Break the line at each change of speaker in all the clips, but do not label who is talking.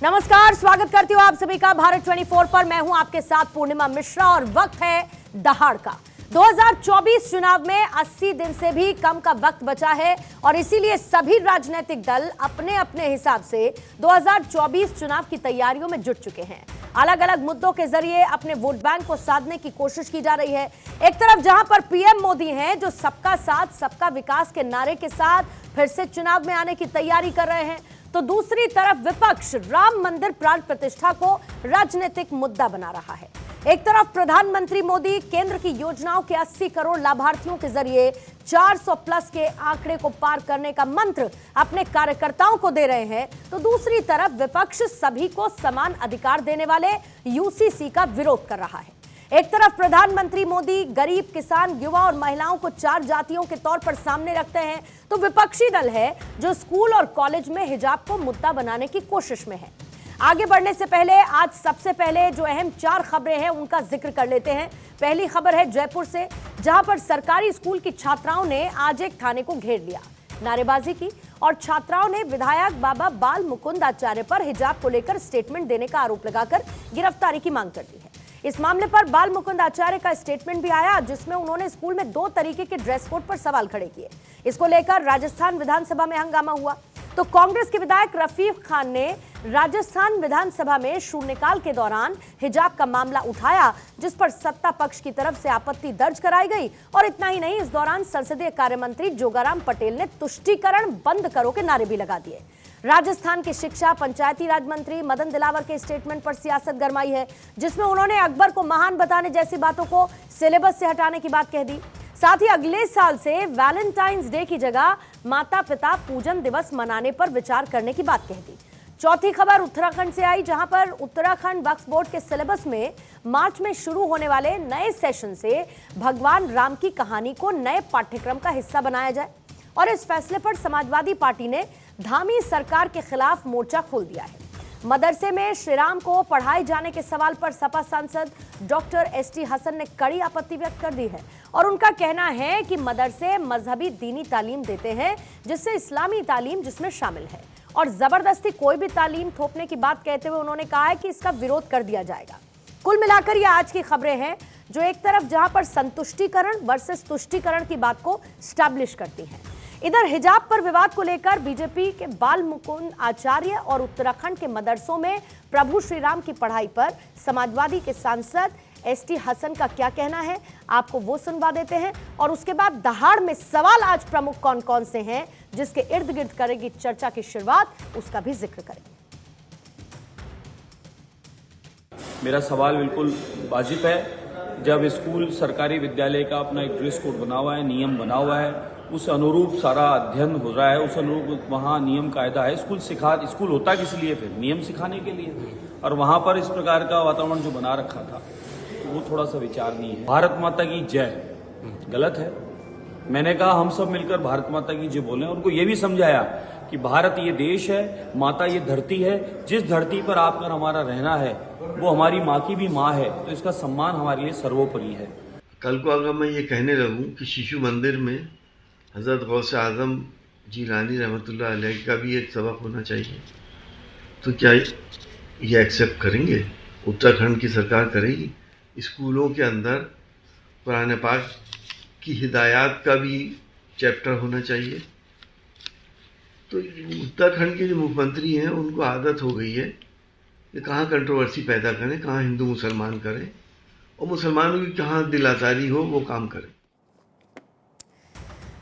नमस्कार, स्वागत करती हूँ आप सभी का भारत 24 पर। मैं हूं आपके साथ पूर्णिमा मिश्रा और वक्त है दहाड़ का। 2024 चुनाव में 80 दिन से भी कम का वक्त बचा है और इसीलिए सभी राजनीतिक दल अपने अपने हिसाब से 2024 चुनाव की तैयारियों में जुट चुके हैं। अलग अलग मुद्दों के जरिए अपने वोट बैंक को साधने की कोशिश की जा रही है। एक तरफ जहां पर पीएम मोदी हैं, जो सबका साथ सबका विकास के नारे के साथ फिर से चुनाव में आने की तैयारी कर रहे हैं, तो दूसरी तरफ विपक्ष राम मंदिर प्राण प्रतिष्ठा को राजनीतिक मुद्दा बना रहा है। एक तरफ प्रधानमंत्री मोदी केंद्र की योजनाओं के 80 करोड़ लाभार्थियों के जरिए 400 प्लस के आंकड़े को पार करने का मंत्र अपने कार्यकर्ताओं को दे रहे हैं, तो दूसरी तरफ विपक्ष सभी को समान अधिकार देने वाले यूसीसी का विरोध कर रहा है। एक तरफ प्रधानमंत्री मोदी गरीब, किसान, युवा और महिलाओं को 4 जातियों के तौर पर सामने रखते हैं, तो विपक्षी दल है जो स्कूल और कॉलेज में हिजाब को मुद्दा बनाने की कोशिश में है। आगे बढ़ने से पहले आज सबसे पहले जो अहम 4 खबरें हैं उनका जिक्र कर लेते हैं। पहली खबर है जयपुर से, जहां पर सरकारी स्कूल की छात्राओं ने आज एक थाने को घेर लिया, नारेबाजी की और छात्राओं ने विधायक बाबा बाल मुकुंद आचार्य पर हिजाब को लेकर स्टेटमेंट देने का आरोप लगाकर गिरफ्तारी की मांग कर दी है। इस मामले पर बाल मुकुंद आचार्य का स्टेटमेंट भी आया, जिसमें उन्होंने स्कूल में 2 तरीके के ड्रेस कोड पर सवाल खड़े किए। इसको लेकर राजस्थान विधानसभा में हंगामा हुआ, तो कांग्रेस के विधायक रफीक खान ने राजस्थान विधानसभा में शून्यकाल के दौरान हिजाब का मामला उठाया, जिस पर सत्ता पक्ष की तरफ से आपत्ति दर्ज कराई गई। और इतना ही नहीं, इस दौरान संसदीय कार्य मंत्री जोगाराम पटेल ने तुष्टीकरण बंद करो के नारे भी लगा दिए। राजस्थान के शिक्षा पंचायती राज मंत्री मदन दिलावर के स्टेटमेंट पर सियासत गरमाई है, जिसमें उन्होंने अकबर को महान बताने जैसी बातों को सिलेबस से हटाने की बात कह दी। साथ ही अगले साल से वैलेंटाइंस डे की जगह माता पिता पूजन दिवस मनाने पर विचार करने की बात कह दी। चौथी खबर उत्तराखंड से आई, जहां पर उत्तराखंड वक्फ बोर्ड के सिलेबस में मार्च में शुरू होने वाले नए सेशन से भगवान राम की कहानी को नए पाठ्यक्रम का हिस्सा बनाया जाए। और इस फैसले पर समाजवादी पार्टी ने धामी सरकार के खिलाफ मोर्चा खोल दिया है। मदरसे में श्रीराम को पढ़ाए जाने के सवाल पर सपा सांसद डॉक्टर एसटी हसन ने कड़ी आपत्ति व्यक्त कर दी है और उनका कहना है कि मदरसे मजहबी दीनी तालीम देते हैं, जिससे इस्लामी तालीम जिसमें शामिल है, और जबरदस्ती कोई भी तालीम थोपने की बात कहते हुए उन्होंने कहा है कि इसका विरोध कर दिया जाएगा। कुल मिलाकर ये आज की खबरें हैं, जो एक तरफ जहां पर संतुष्टीकरण वर्सेस तुष्टीकरण की बात को स्टैब्लिश करती हैं। इधर हिजाब पर विवाद को लेकर बीजेपी के बाल मुकुंद आचार्य और उत्तराखंड के मदरसों में प्रभु श्री राम की पढ़ाई पर समाजवादी के सांसद एसटी हसन का क्या कहना है, आपको वो सुनवा देते हैं। और उसके बाद दहाड़ में सवाल आज प्रमुख कौन कौन से हैं, जिसके इर्द गिर्द करेगी चर्चा की शुरुआत, उसका भी जिक्र करेंगे।
मेरा सवाल बिल्कुल वाजिब है। जब स्कूल सरकारी विद्यालय का अपना एक ड्रेस कोड बना हुआ है, नियम बना हुआ है, उस अनुरूप सारा अध्ययन हो रहा है, उस अनुरूप वहाँ नियम कायदा है। स्कूल होता किस लिए? फिर नियम सिखाने के लिए। और वहाँ पर इस प्रकार का वातावरण जो बना रखा था, तो वो थोड़ा सा विचारणीय है। भारत माता की जय गलत है। मैंने कहा हम सब मिलकर भारत माता की जय बोलें। उनको ये भी समझाया कि भारत ये देश है, माता ये धरती है, जिस धरती पर आकर हमारा रहना है वो हमारी माँ की भी माँ है, तो इसका सम्मान हमारे लिए सर्वोपरि है।
कल को अगर मैं ये कहने लगूं कि शिशु मंदिर में हज़रत गौसे आज़म जिलानी रहमतुल्लाह अलैह का भी एक सबक होना चाहिए, तो क्या ये एक्सेप्ट करेंगे? उत्तराखंड की सरकार करेगी? स्कूलों के अंदर कुरान पाक की हिदायत का भी चैप्टर होना चाहिए। तो उत्तराखंड के जो मुख्यमंत्री हैं उनको आदत हो गई है कि कहाँ कंट्रोवर्सी पैदा करें, कहाँ हिंदू मुसलमान करें, और मुसलमानों की कहाँ दिल आज़ारी हो वो काम करें।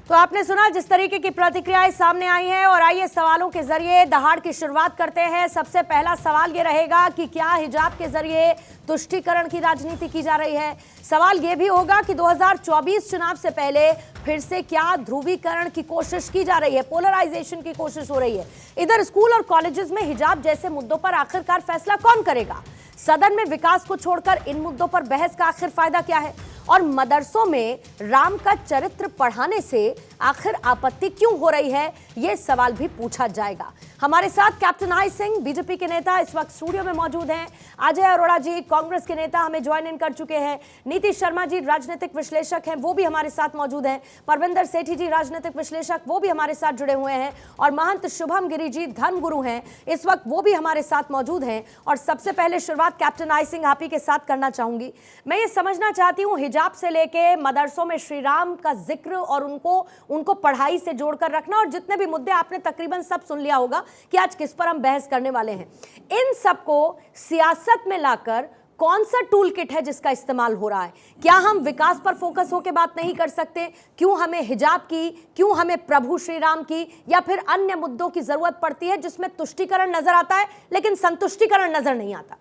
तो आपने सुना जिस तरीके की प्रतिक्रियाएं सामने आई हैं, और आइए सवालों के जरिए दहाड़ की शुरुआत करते हैं। सबसे पहला सवाल ये रहेगा कि क्या हिजाब के जरिए तुष्टीकरण की राजनीति की जा रही है? सवाल ये भी होगा कि 2024 चुनाव से पहले फिर से क्या ध्रुवीकरण की कोशिश की जा रही है, पोलराइजेशन की कोशिश हो रही है? इधर स्कूल और कॉलेजेस में हिजाब जैसे मुद्दों पर आखिरकार फैसला कौन करेगा? सदन में विकास को छोड़कर इन मुद्दों पर बहस का आखिर फायदा क्या है? और मदरसों में राम का चरित्र पढ़ाने से आखिर आपत्ति क्यों हो रही है, यह सवाल भी पूछा जाएगा। हमारे साथ कैप्टन आई सिंह बीजेपी के नेता इस वक्त स्टूडियो में मौजूद हैं। अजय अरोड़ा जी कांग्रेस के नेता हमें ज्वाइन इन कर चुके हैं। नीतीश शर्मा जी राजनीतिक विश्लेषक हैं, वो भी हमारे साथ मौजूद हैं। परविंदर सेठी जी राजनीतिक विश्लेषक, वो भी हमारे साथ जुड़े हुए हैं। और महंत शुभम गिरी जी धर्मगुरु हैं, इस वक्त वो भी हमारे साथ मौजूद हैं। और सबसे पहले शुरुआत कैप्टन आई सिंह आप ही के साथ करना चाहूंगी। मैं ये समझना चाहती हूँ, हिजाब से लेके मदरसों में श्री राम का जिक्र और उनको पढ़ाई से जोड़कर रखना, और जितने भी मुद्दे आपने तकरीबन सब सुन लिया होगा कि आज किस पर हम बहस करने वाले हैं, इन सबको सियासत में लाकर कौन सा टूल किट है जिसका इस्तेमाल हो रहा है? क्या हम विकास पर फोकस होकर बात नहीं कर सकते? क्यों हमें हिजाब की, क्यों हमें प्रभु श्री राम की, या फिर अन्य मुद्दों की जरूरत पड़ती है जिसमें तुष्टीकरण नजर आता है लेकिन संतुष्टीकरण नजर नहीं आता?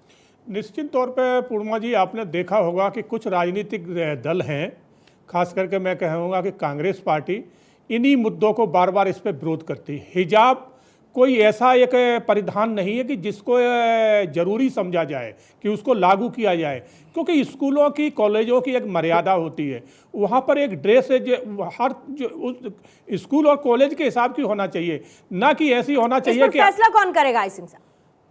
निश्चित तौर पे पूर्णिमा जी, आपने देखा होगा कि कुछ राजनीतिक दल हैं, खास करके मैं कहूँगा कि कांग्रेस पार्टी इन्हीं मुद्दों को बार बार इस पर विरोध करती है। हिजाब कोई ऐसा एक परिधान नहीं है कि जिसको ज़रूरी समझा जाए कि उसको लागू किया जाए, क्योंकि स्कूलों की कॉलेजों की एक मर्यादा होती है। वहाँ पर एक ड्रेस है जो हर उस स्कूल और कॉलेज के हिसाब की होना चाहिए, ना कि ऐसी होना चाहिए कि
फैसला कौन करेगा आई सिंह साहब?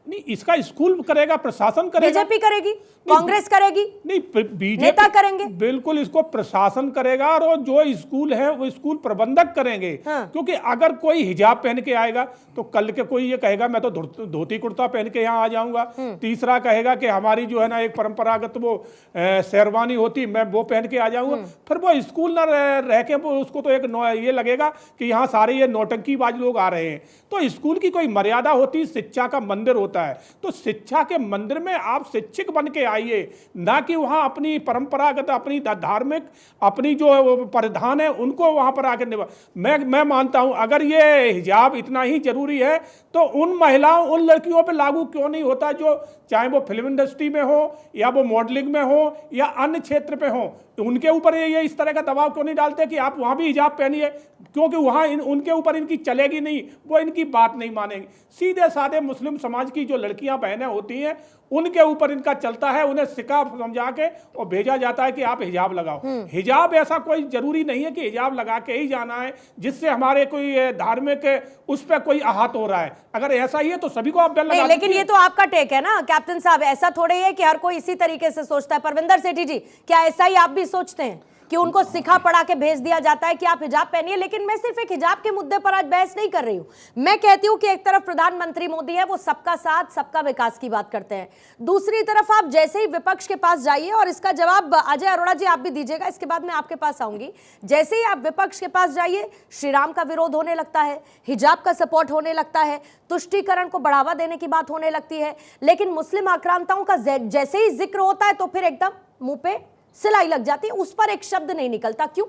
नहीं, इसका स्कूल करेगा, प्रशासन करेगा,
बीजेपी करेगी, कांग्रेस करेगी,
नहीं बीजेपी
नेता करेंगे,
बिल्कुल इसको प्रशासन करेगा और जो स्कूल है वो स्कूल प्रबंधक करेंगे। हाँ। क्योंकि अगर कोई हिजाब पहन के आएगा तो कल के कोई ये कहेगा मैं तो धोती कुर्ता पहन के यहाँ आ जाऊंगा, तीसरा कहेगा कि हमारी जो है ना एक परंपरागत वो शेरवानी होती मैं वो पहन के आ जाऊंगा। फिर वो स्कूल ना रह के उसको तो एक ये लगेगा कि यहाँ सारे ये नौटंकीबाज लोग आ रहे हैं। तो स्कूल की कोई मर्यादा होती, शिक्षा का मंदिर होता है, तो शिक्षा के मंदिर में आप शिक्षक बन के आइए, ना कि वहां अपनी परंपरागत अपनी धार्मिक अपनी जो परिधान है उनको वहां पर आकर निभा। मैं मानता हूं अगर ये हिजाब इतना ही जरूरी है तो उन महिलाओं उन लड़कियों पे लागू क्यों नहीं होता, जो चाहे वो फिल्म इंडस्ट्री में हो या वो मॉडलिंग में हो या अन्य क्षेत्र पे हो, तो उनके ऊपर ये इस तरह का दबाव क्यों नहीं डालते कि आप वहां भी हिजाब पहनिए, क्योंकि वहां उनके ऊपर इनकी चलेगी नहीं, वो इनकी बात नहीं मानेंगे। सीधे साधे मुस्लिम समाज की जो लड़कियां बहनें होती हैं उनके ऊपर इनका चलता है, उन्हें सिका समझा के और भेजा जाता है कि आप हिजाब लगाओ। हिजाब ऐसा कोई जरूरी नहीं है कि हिजाब लगा के ही जाना है जिससे हमारे कोई धार्मिक उस पर कोई आहत हो रहा है। अगर ऐसा ही है तो सभी को आप बेल लगा।
लेकिन ये तो आपका टेक है ना कैप्टन साहब, ऐसा थोड़े है कि हर कोई इसी तरीके से सोचता है। परविंदर सेठी जी, क्या ऐसा ही आप भी सोचते हैं कि उनको सिखा पढ़ा के भेज दिया जाता है कि आप हिजाब पहनिए? लेकिन मैं सिर्फ एक हिजाब के मुद्दे पर आज बहस नहीं कर रही हूं। मैं कहती हूं कि एक तरफ प्रधानमंत्री मोदी है, वो सबका साथ सबका विकास की बात करते हैं, दूसरी तरफ आप जैसे ही विपक्ष के पास जाइए, और इसका जवाब अजय अरोड़ा जी आप भी दीजिएगा, इसके बाद मैं आपके पास आऊंगी, जैसे ही आप विपक्ष के पास जाइए श्री राम का विरोध होने लगता है, हिजाब का सपोर्ट होने लगता है, तुष्टीकरण को बढ़ावा देने की बात होने लगती है, लेकिन मुस्लिम आक्रांताओं का जैसे ही जिक्र होता है तो फिर एकदम मुंह पे सिलाई लग जाती है, उस पर एक शब्द नहीं निकलता। क्यों?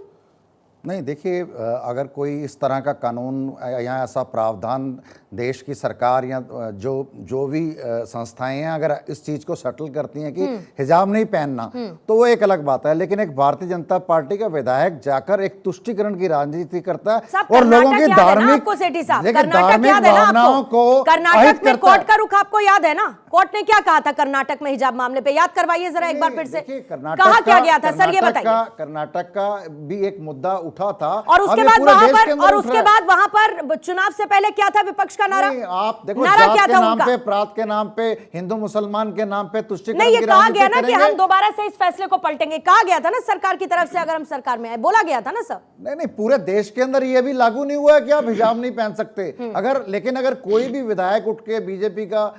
नहीं, देखिए, अगर कोई इस तरह का कानून या ऐसा प्रावधान देश की सरकार या जो भी संस्थाएं हैं अगर इस चीज़ को सेटल करती हैं कि हिजाब नहीं पहनना, तो वो एक अलग बात है। लेकिन एक भारतीय जनता पार्टी का विधायक जाकर एक तुष्टीकरण की राजनीति करता है और लोगों की धार्मिक भावनाओं को
कर्नाटक में कोर्ट का रुख आपको याद है ना? कोर्ट ने क्या कहा था कर्नाटक में हिजाब मामले पे? याद करवाइए जरा एक बार फिर से, कहा क्या गया था सर, ये बताइए।
कर्नाटक का भी एक मुद्दा उठा था
और उसके बाद वहां पर चुनाव से पहले क्या था विपक्ष का नारा?
आप देखो, जात के नाम पे, प्रांत के नाम पे, हिंदू मुसलमान के नाम पे तुष्टीकरण की राजनीति
कहा गया ना कि हम दोबारा से इस फैसले को पलटेंगे, कहा गया था ना सरकार की तरफ से, अगर हम सरकार में आए, बोला गया था ना सर।
नहीं, पूरे देश के अंदर ये भी लागू नहीं हुआ है कि आप हिजाब नहीं पहन सकते। लेकिन अगर कोई भी विधायक उठ के बीजेपी का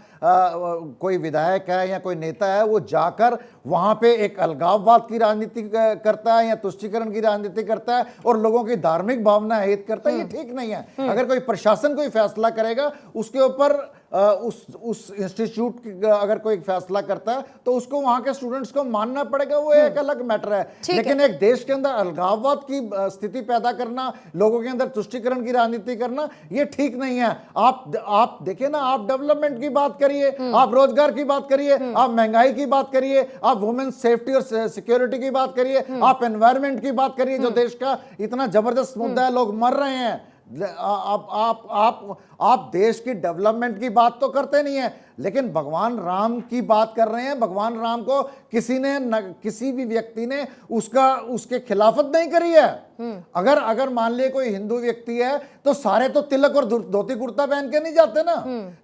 कोई विधायक है या कोई नेता है, वो जाकर वहां पे एक अलगाववाद की राजनीति करता है या तुष्टीकरण की राजनीति करता है और लोगों की धार्मिक भावना हित करता है, ये ठीक नहीं है। अगर कोई प्रशासन कोई फैसला करेगा उसके ऊपर उस इंस्टीट्यूट अगर कोई फैसला करता है तो उसको वहां के स्टूडेंट्स को मानना पड़ेगा, वो एक अलग मैटर है। लेकिन एक देश के अंदर अलगाववाद की स्थिति पैदा करना, लोगों के अंदर तुष्टीकरण की राजनीति करना, ये ठीक नहीं है। आप देखिए ना, आप डेवलपमेंट की बात करिए, आप रोजगार की बात करिए, आप महंगाई की बात करिए, आप वुमेन सेफ्टी और सिक्योरिटी की बात करिए, आप एनवायरमेंट की बात करिए, जो देश का इतना जबरदस्त मुद्दा है, लोग मर रहे हैं। आप देश की डेवलपमेंट की बात तो करते नहीं है, लेकिन भगवान राम की बात कर रहे हैं। भगवान राम को किसी भी व्यक्ति ने उसके खिलाफत नहीं करी है। अगर अगर मान लिया कोई हिंदू व्यक्ति है तो सारे तो तिलक और धोती कुर्ता पहन के नहीं जाते ना।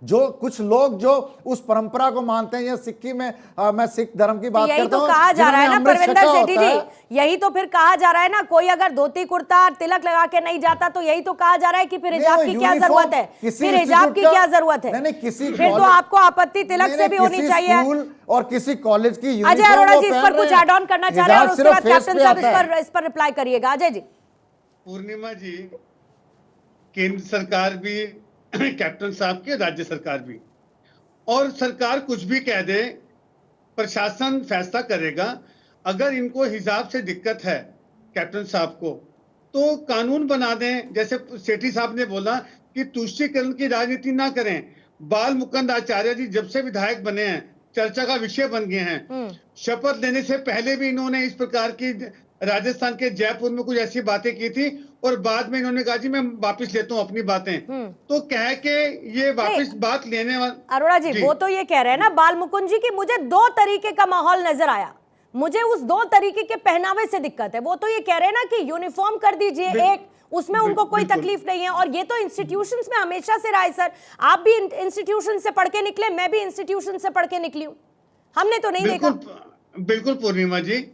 जो कुछ लोग जो उस परंपरा को मानते हैं, या सिक्की में मैं सिख धर्म की बात
यही
करता
तो
हूं,
कहा जा रहा है ना
जिन्होंने अमृत
परविंदर
छका
सेठी
होता
जी,
है।
यही तो फिर कहा जा रहा है ना, कोई अगर धोती कुर्ता तिलक लगा के नहीं जाता तो यही तो कहा जा रहा है कि फिर हिजाब की क्या जरूरत है, फिर हिजाब की क्या जरूरत है।
नहीं, किसी
फिर तो आपको आपत्ति तिलक से भी होनी चाहिए।
स्कूल और किसी कॉलेज की
अजय अरोड़ा जी इस पर कुछ ऐड ऑन करना चाह रहे हैं और उसके बाद कैप्टन साहब इस पर रिप्लाई करिएगा। अजय जी।
पूर्णिमा जी, केंद्र सरकार भी कैप्टन साहब की, राज्य सरकार भी, और सरकार कुछ भी कह दे, प्रशासन फैसला करेगा। अगर इनको हिजाब से दिक्कत है कैप्टन साहब को, तो कानून बना दें। जैसे सेठी साहब ने बोला कि तुष्टीकरण की राजनीति ना करें। बाल मुकुंद आचार्य जी जब से विधायक बने हैं चर्चा का विषय बन गए हैं। शपथ लेने से पहले भी इन्होंने इस प्रकार की राजस्थान के जयपुर में कुछ ऐसी बातें की थी और बाद में इन्होंने कहा जी मैं वापस लेता हूं अपनी बातें। तो कह के ये वापस बात लेने वाला।
अरोड़ा जी वो तो ये कह रहे हैं ना बाल मुकुंद जी की मुझे दो तरीके का माहौल नजर आया, मुझे उस दो तरीके के पहनावे से दिक्कत है। वो तो ये कह रहे हैं ना कि यूनिफॉर्म कर दीजिए एक, उसमें उनको कोई तकलीफ नहीं है। और ये तो इंस्टीट्यूशंस में हमेशा से रहा है सर, आप भी इंस्टीट्यूशन से पढ़ के निकले, मैं भी इंस्टीट्यूशन से पढ़ के निकली हूं, हमने तो नहीं देखा।
बिल्कुल पूर्णिमा जी,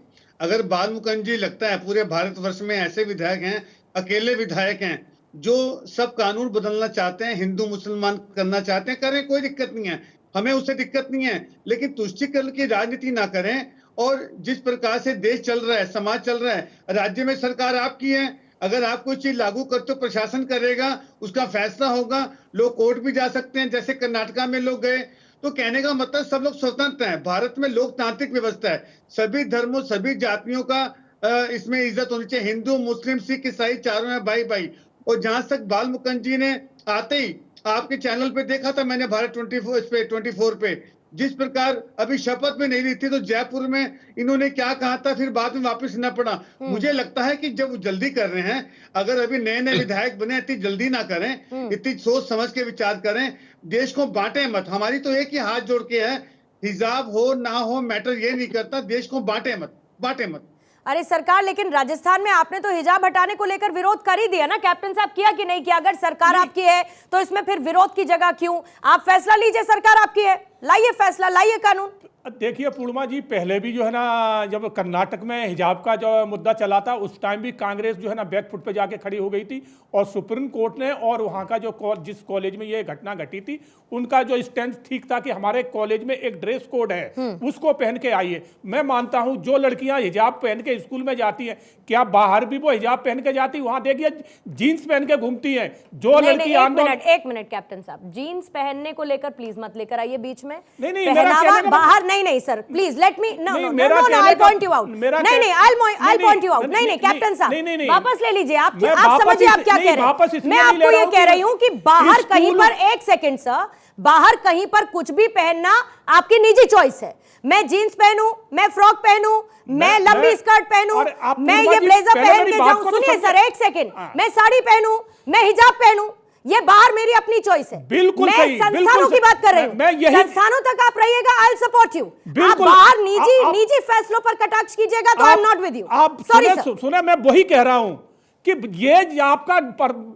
अगर बाल मुकुंद जी लगता है पूरे भारतवर्ष में ऐसे विधायक हैं, अकेले विधायक हैं जो सब कानून बदलना चाहते हैं, हिंदू मुसलमान करना चाहते हैं, करें, कोई दिक्कत नहीं है, हमें उससे दिक्कत नहीं है। लेकिन तुष्टीकरण की राजनीति ना करें। और जिस प्रकार से देश चल रहा है, समाज चल रहा है, राज्य में सरकार आपकी है, अगर आप कोई चीज लागू करते हो प्रशासन करेगा, उसका फैसला होगा, लोग कोर्ट भी जा सकते हैं, जैसे कर्नाटका में लोग गए। तो कहने का मतलब सब लोग स्वतंत्र हैं। भारत में लोकतांत्रिक व्यवस्था है, सभी धर्मों सभी जातियों का इसमें इज्जत होनी चाहिए। हिंदू मुस्लिम सिख ईसाई चारों में भाई भाई। और जहां तक बाल मुकुंद जी ने आते ही आपके चैनल पे देखा था मैंने, भारत 24 पे जिस प्रकार अभी शपथ में नहीं ली थी तो जयपुर में इन्होंने क्या कहा था, फिर बाद में वापस लेना पड़ा। मुझे लगता है कि जब जल्दी कर रहे हैं, अगर अभी नए नए विधायक बने, इतनी जल्दी ना करें, इतनी सोच समझ के विचार करें, देश को बांटे मत। हमारी तो एक ही हाथ जोड़ के है, हिजाब हो ना हो मैटर ये नहीं करता, देश को बांटे मत, बांटे मत।
अरे सरकार, लेकिन राजस्थान में आपने तो हिजाब हटाने को लेकर विरोध कर ही दिया ना कैप्टन साहब, किया कि नहीं किया? अगर सरकार आपकी है तो इसमें फिर विरोध की जगह क्यों? आप फैसला लीजिए, सरकार आपकी है, लाइए फैसला, लाइए कानून।
देखिए पूर्णिमा जी, पहले भी जो है ना जब कर्नाटक में हिजाब का जो मुद्दा चला था उस टाइम भी कांग्रेस जो है ना बैकफुट पे जाके खड़ी हो गई थी और सुप्रीम कोर्ट ने और वहाँ का जो जिस कॉलेज में ये घटना घटी थी उनका जो स्टैंड ठीक था कि हमारे कॉलेज में एक ड्रेस कोड है उसको पहन के आइए। मैं मानता हूँ जो लड़कियां हिजाब पहन के स्कूल में जाती हैं, क्या बाहर भी वो हिजाब पहन के जाती, वहां देखिए जीन्स पहन के घूमती हैं जो लड़की।
एक मिनट कैप्टन साहब, जीन्स पहनने को लेकर प्लीज मत लेकर आइए बीच में।
नहीं,
बाहर नहीं sir, please let me, no I point you out, नहीं आई पॉइंट यू आउट, नहीं कैप्टन साहब वापस ले लीजिए। आप समझिए आप क्या कह रहे हैं। मैं आपको ये कह रही हूँ कि बाहर कहीं पर, एक सेकंड सर, बाहर कहीं पर कुछ भी पहनना आपकी निजी चॉइस है। मैं जीन्स पहनूं, मैं फ्रॉक पहनूं, मैं लंबी स्कर्ट पहनूं, मैं ये ब्लेजर पहन के जाऊं, सुनिए सर एक सेकंड, मैं साड़ी पहनूं, मैं हिजाब पहनूं, ये बाहर मेरी अपनी चॉइस है।
बिल्कुल
मैं संस्थानों की बात कर रही हूँ, संस्थानों तक आप रहिएगा, आई विल सपोर्ट यू। आप बाहर निजी फैसलों पर कटाक्ष कीजिएगा तो I am not with you.
आप सुने, मैं वही कह रहा हूं कि ये आपका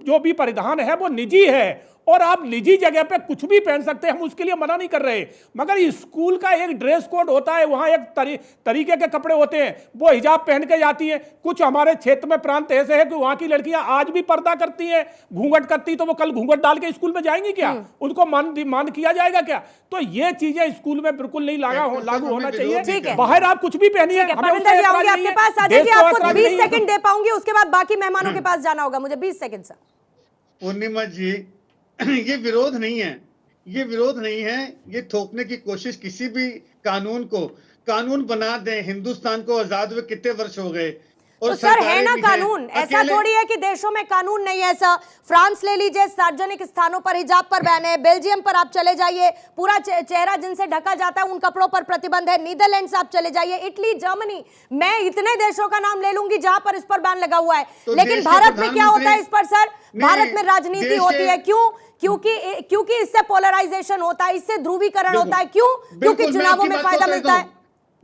जो भी परिधान है वो निजी है और आप निजी जगह पे कुछ भी पहन सकते हैं, हम उसके लिए मना नहीं कर रहे, मगर स्कूल का एक ड्रेस कोड होता है, वहां एक तरीके के कपड़े होते हैं, वो हिजाब पहन के जाती हैं। कुछ हमारे क्षेत्र में प्रांत ऐसे है कि वहां की लड़कियां आज भी पर्दा करती हैं, घूंघट करती, तो वो कल घूंघट डाल के स्कूल में जाएंगी क्या? उनको मान किया जाएगा क्या? तो ये चीजें स्कूल में बिल्कुल नहीं लागू होना चाहिए। बाहर आप कुछ भी पहनिए।
आपके पास आपको 20 सेकंड दे पाऊंगी, उसके बाद बाकी मेहमानों के पास जाना होगा मुझे। 20 सेकंड सर।
पूर्णिमा जी, ये विरोध नहीं है, ये विरोध नहीं है, ये थोपने की कोशिश किसी भी कानून को, कानून बना दें। हिंदुस्तान को आजाद हुए कितने वर्ष हो गए और
तो सर है ना कानून, ऐसा थोड़ी है कि देशों में कानून नहीं है। ऐसा फ्रांस ले लीजिए, सार्वजनिक स्थानों पर हिजाब पर बैन है। बेल्जियम पर आप चले जाइए, पूरा चेहरा जिनसे ढका जाता है उन कपड़ों पर प्रतिबंध है। नीदरलैंड्स आप चले जाइए, इटली, जर्मनी, मैं इतने देशों का नाम ले लूंगी जहां पर इस पर बैन लगा हुआ है। लेकिन भारत में क्या होता है इस पर सर? भारत में राजनीति होती है। क्यों? क्योंकि इससे पोलराइजेशन होता है, इससे ध्रुवीकरण होता है। क्यों? क्योंकि चुनावों में फायदा मिलता है।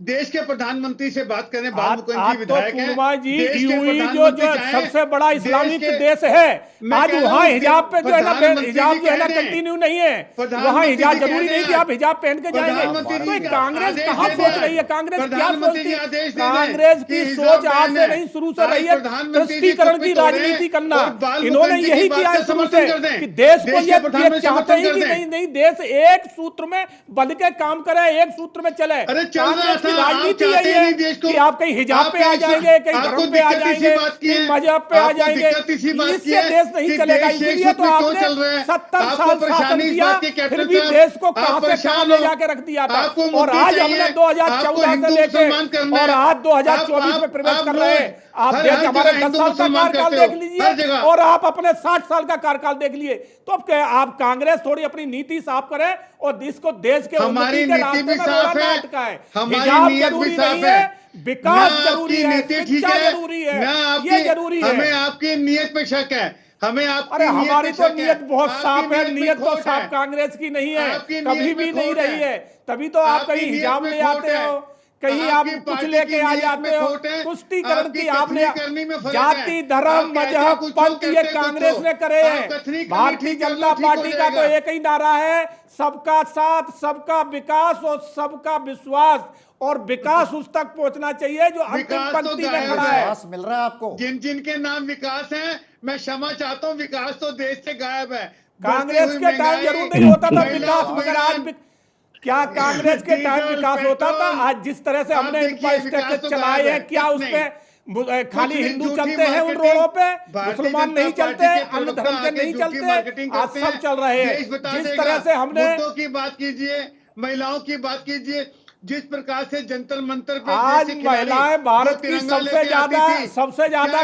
देश के प्रधानमंत्री से बात करें, बाल
आज
मुकुंद जी
तो
विधायक हैं,
पूर्णिमा जी
देश के
यूएई जो
प्रधानमंत्री चाहें,
सबसे बड़ा इस्लामिक
देश के-
देश है,
मैं
आज
कह रहा
वहाँ
हूं,
हिजाब पे जो है ना
प्रधानमंत्री
हिजाब
जी
जो है ना
कह रहे हैं,
कंटिन्यू नहीं है, वहाँ
प्रधानमंत्री
हिजाब
जी
जरूरी
कह रहे
नहीं कि
हैं,
आप हिजाब पहन के जाएंगे।
प्रधानमंत्री
तो
जी
कांग्रेस
आदेश
कहाँ
दे
सोच
दें,
रही है? कांग्रेस क्या
प्रधानमंत्री
सोचती
जी
है?
आदेश दे दें
कांग्रेस
कि
की
हिजाब
सोच आज
पहने।
से नहीं, शुरू से
आज
रही है
प्रधानमंत्री जी
तुष्टीकरण की
चुप्पी तोड़े
राजनीति करना।
और बाल
इन्होंने
मुकुंद जी
यही
की बात
किया है
का
शुरू
समर्थन
से
कर दें।
कि देश को
देश के
ये
प्रधानमंत्री
चाहते
समर्थन
ही कि
कर दें।
नहीं नहीं देश एक सूत्र में बंध के काम करे, एक सूत्र में चले।
अरे चल रहा
कांग्रेस की
था, आप
राजनीति
चाहते
यही
ही नहीं
है
देश को।
कि आप कहीं हिजाब पे आ
आपके
जाएंगे, कहीं
आपको
धर्म पे आ
दिक्कत इसी
जाएंगे,
बात की
कहीं
है।
मजहब पे आ
आपको
जाएंगे।
दिक्कत इसी बात की
इससे
है
देश नहीं
कि
चलेगा।
देश एक
इसलिए
सूत्र
तो
में क्यों
आपने
चल रहा है?
70
आपको
साल शासन
परेशानी इस
किया,
बात की,
फिर
कैप्टन
भी
साहब,
देश को
आप
कहां से
परेशान
कहां ले
हो।
जाके रख दिया था।
आपको
और
मुद्दे
आज
चाहिए,
हमने
आपको
2014
हिंदू
से लेके
मुसलमान करना
और
है।
आज 2024 में
आप
प्रवेश कर रहे हैं। आप
हर
देख
जगह
हमारे 10
हिंदू
साल का
मुसलमान
कार्यकाल
करते हो,
देख
हर
लीजिए
जगह।
और आप अपने 60 साल का कार्यकाल देख लिए। तो अब आप कांग्रेस थोड़ी अपनी नीति साफ करे और इसको देश के
हमारी
उन्नति के
नीति
रास्ते
भी
में
साफ
रोड़ा ना
है,
अटकाए।
हमारी
हिजाब
नीयत
जरूरी
भी साफ
नहीं
है,
है, विकास
ना
जरूरी
आपकी
है,
नीति ठीक
शिक्षा
है,
जरूरी है,
ना
ये
आपकी
जरूरी है।
हमें आपकी नीयत पे शक है, हमें आपकी
अरे
नीयत
हमारी
पे
तो
शक
नीयत बहुत
आपकी
साफ है,
में
नीयत तो
खोट
साफ
है।
कांग्रेस की नहीं है,
आपकी
कभी
नीयत
भी
में
नहीं
खोट
रही
है।
है। तभी तो आप
आपकी
कहीं
नीयत
हिजाब
में
ले
खोट
आते
है।
हो, कहीं आप
आपकी
कुछ
पार्टी
लेके
की
आ
नीयत
जाते
में
हो।
खोट है,
तुष्टीकरण
आपकी
की
कथनी
आपने
करनी में फर्क
जाति
है।
धर्म
आप कहते
मजहब
कुछ हो,
पंथ ये
करते कुछ
कांग्रेस
हो।
ने करे
आप
हैं।
कथनी करनी
भारतीय
ठीक कर लो,
जनता
ठीक हो
पार्टी का तो
जाएगा।
एक ही नारा है, सबका साथ, सबका विकास और सबका विश्वास। और विकास उस तक पहुंचना चाहिए जो अंतिम
विकास तो
पंक्ति में
गायब
खड़ा
है।
है।
विश्वास मिल रहा है आपको?
जिन जिनके नाम विकास हैं, मैं क्षमा चाहता हूं, विकास तो देश से गायब है।
कांग्रेस
बढ़ती
के
हुई
टाइम
महंगाई,
जरूर नहीं होता था
महिला
विकास, मगर आज
उत्पीड़न,
क्या कांग्रेस के टाइम
डीजल,
विकास होता था?
पेट्रोल,
आज जिस तरह से
आप
हमने
देखिए,
इंफ्रास्ट्रक्चर
विकास तो
चलाए
गायब
हैं,
है,
क्या
कुछ
उसपे खाली
कुछ नहीं,
हिंदू
झूठी
चलते हैं उन
मार्केटिंग,
रोडों पे,
भारतीय
मुसलमान
जनता
नहीं
पार्टी
चलते,
के
अन्य
प्रवक्ता
धर्म के
आके
नहीं
झूठी
चलते,
मार्केटिंग
आज
करते
सब
हैं।
चल रहे
देश बता
हैं। जिस
देगा।
तरह से हमने
मुद्दों की बात कीजिए, महिलाओं की बात कीजिए, जिस प्रकार से जंतर मंतर पे
आज
देश के खिलाड़ी
महिलाएं भारत
जो
की
तिरंगा
सबसे
लेके
ज्यादा
आती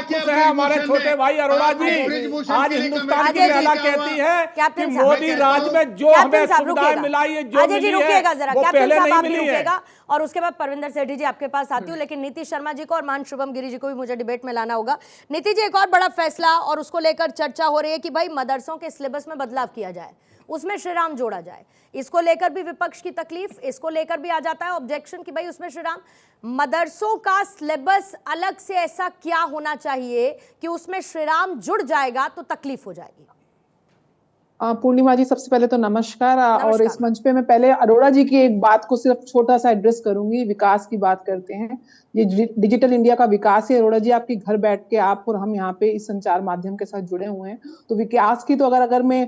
थी,
खुश
क्या
है हमारे
ब्रिजभूषण
छोटे
ने,
भाई अरोड़ा
आपने
जी।
ब्रिजभूषण
आज
के लिए
हिंदुस्तान की
कमेटी
महिला
की क्या
कहती
हुआ?
है
कैप्टन
कि
साहब,
मोदी
मैं कहता
राज
हूं-
में जो
कैप्टन
हमें
साहब
सुविधाएं
रुकिएगा।
मिलाई है, जो
अजय जी
मिली
रुकिएगा
है,
जरा,
वो
कैप्टन
पहले
साहब
नहीं
आप भी
मिली है।
रुकिएगा और उसके बाद परविंदर सेठी जी आपके पास आती हूँ, लेकिन नीतीश शर्मा जी को और मान शुभम गिरी जी को भी मुझे डिबेट में लाना होगा। नीतीश जी, एक और बड़ा फैसला और उसको लेकर चर्चा हो रही है कि भाई मदरसों के सिलेबस में बदलाव किया जाए, उसमें श्री राम जोड़ा जाए। इसको लेकर भी विपक्ष की तकलीफ, इसको लेकर भी आ जाता है ऑब्जेक्शन कि भाई उसमें श्री राम। मदरसों का सिलेबस अलग से ऐसा क्या होना चाहिए कि उसमें श्री राम जुड़ जाएगा तो तकलीफ हो जाएगी?
पूर्णिमा जी, सबसे पहले तो नमस्कार। और
नमस्कार।
इस मंच पे मैं पहले अरोड़ा जी की एक बात को सिर्फ छोटा सा एड्रेस करूंगी। विकास की बात करते हैं, ये डिजिटल इंडिया का विकास है। अरोड़ा जी, आपकी घर बैठ के आप और हम यहाँ पे इस संचार माध्यम के साथ जुड़े हुए हैं, तो विकास की तो अगर मैं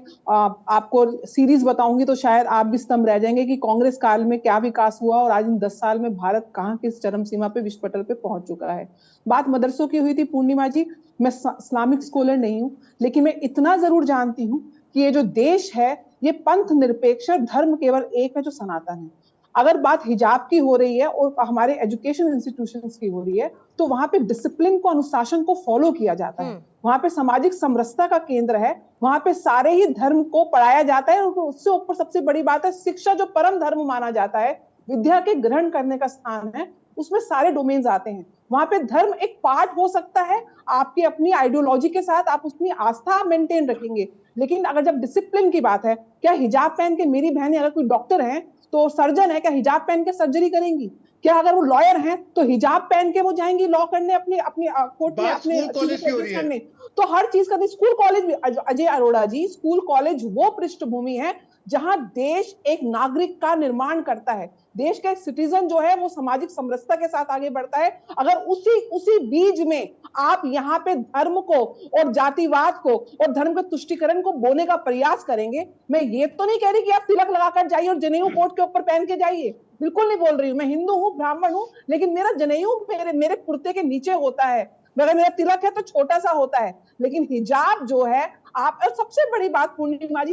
आपको सीरीज बताऊंगी तो शायद आप भी स्तंभ रह जाएंगे कि कांग्रेस काल में क्या विकास हुआ और आज इन 10 साल में भारत कहाँ किस चरम सीमा पे विश्व पटल पे पहुंच चुका है। बात मदरसों की हुई थी पूर्णिमा जी, मैं इस्लामिक स्कॉलर नहीं हूँ, लेकिन मैं इतना जरूर जानती हूँ कि ये जो देश है ये पंथ निरपेक्ष, धर्म केवल एक है जो सनातन है। अगर बात हिजाब की हो रही है और हमारे एजुकेशन इंस्टीट्यूशंस की हो रही है, तो वहां पे डिसिप्लिन को, अनुशासन को फॉलो किया जाता है। वहां पे सामाजिक समरसता का केंद्र है, वहां पे सारे ही धर्म को पढ़ाया जाता है। और उससे ऊपर सबसे बड़ी बात है शिक्षा, जो परम धर्म माना जाता है, विद्या के ग्रहण करने का स्थान है, उसमें सारे डोमेन्स आते हैं। वहां पे धर्म एक पार्ट हो सकता है, आपकी अपनी आइडियोलॉजी के साथ आप उसकी आस्था मेंटेन रखेंगे, लेकिन अगर जब डिसिप्लिन की बात है, क्या हिजाब पहन के, मेरी बहन अगर कोई डॉक्टर है तो सर्जन है, क्या हिजाब पहन के सर्जरी करेंगी? क्या अगर वो लॉयर हैं तो हिजाब पहन के वो जाएंगी लॉ करने अपने कोर्ट में, अपने
कॉलेज की हो रही है।
तो हर चीज का स्कूल कॉलेज भी, अजय अरोड़ा जी, स्कूल कॉलेज वो पृष्ठभूमि है जहां देश एक नागरिक का निर्माण करता है। देश का एक सिटीजन जो है वो सामाजिक समरसता के साथ आगे बढ़ता है। अगर उसी बीज में आप यहाँ पे धर्म को और जातिवाद को और धर्म के तुष्टीकरण को बोने का प्रयास करेंगे, मैं ये तो नहीं कह रही कि आप तिलक लगाकर जाइए और जनेऊ कोट के ऊपर पहन के जाइए, बिल्कुल नहीं बोल रही हूँ। मैं हिंदू हूँ, ब्राह्मण हूँ, लेकिन मेरा जनेऊ मेरे कुर्ते के नीचे होता है, अगर मेरा तिलक है तो छोटा सा होता है। लेकिन हिजाब जो है, आप, और सबसे बड़ी बात पूर्णिमा जी,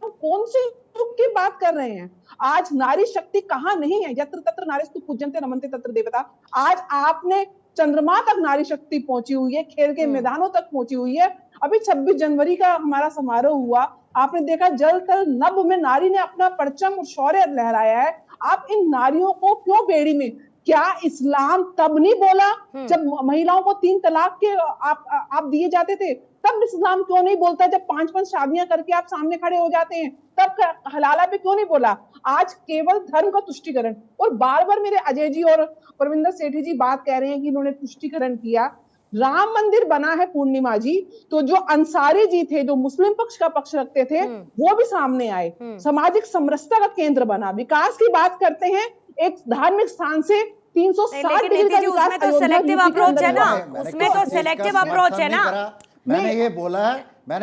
कौन से युग की बात कर रहे हैं? आज नारी शक्ति कहाँ नहीं है? यत्र तत्र नारीस्तु पूज्यन्ते नमन्ते तत्र देवता। आज आपने चंद्रमा तक नारी शक्ति पहुंची हुई है, खेल के मैदानों तक पहुंची हुई है। अभी 26 जनवरी का हमारा समारोह हुआ, आपने देखा जल तल नभ में नारी ने अपना परचम और शौर्य लहराया है। आप इन नारियों को क्यों बेड़ी में, क्या इस्लाम तब नहीं बोला जब महिलाओं को 3 तलाक के आप दिए जाते थे? तब इस्लाम क्यों नहीं बोलता जब 5-5 शादियां करके आप सामने खड़े हो जाते हैं? तब हलाला पे क्यों नहीं बोला? आज केवल धर्म का तुष्टिकरण। और बार बार मेरे अजय जी और परविंदर सेठी जी बात कह रहे हैं कि इन्होंने तुष्टिकरण किया। राम मंदिर बना है पूर्णिमा जी, तो जो अंसारी जी थे, जो मुस्लिम पक्ष का पक्ष रखते थे, वो भी सामने आए। सामाजिक समरसता का केंद्र बना। विकास की बात करते हैं, एक धार्मिक स्थान से 360 डिग्री का विकास
उसमें तो सेलेक्टिव अप्रोच है ना, उसमें तो सेलेक्टिव अप्रोच है ना।
मैंने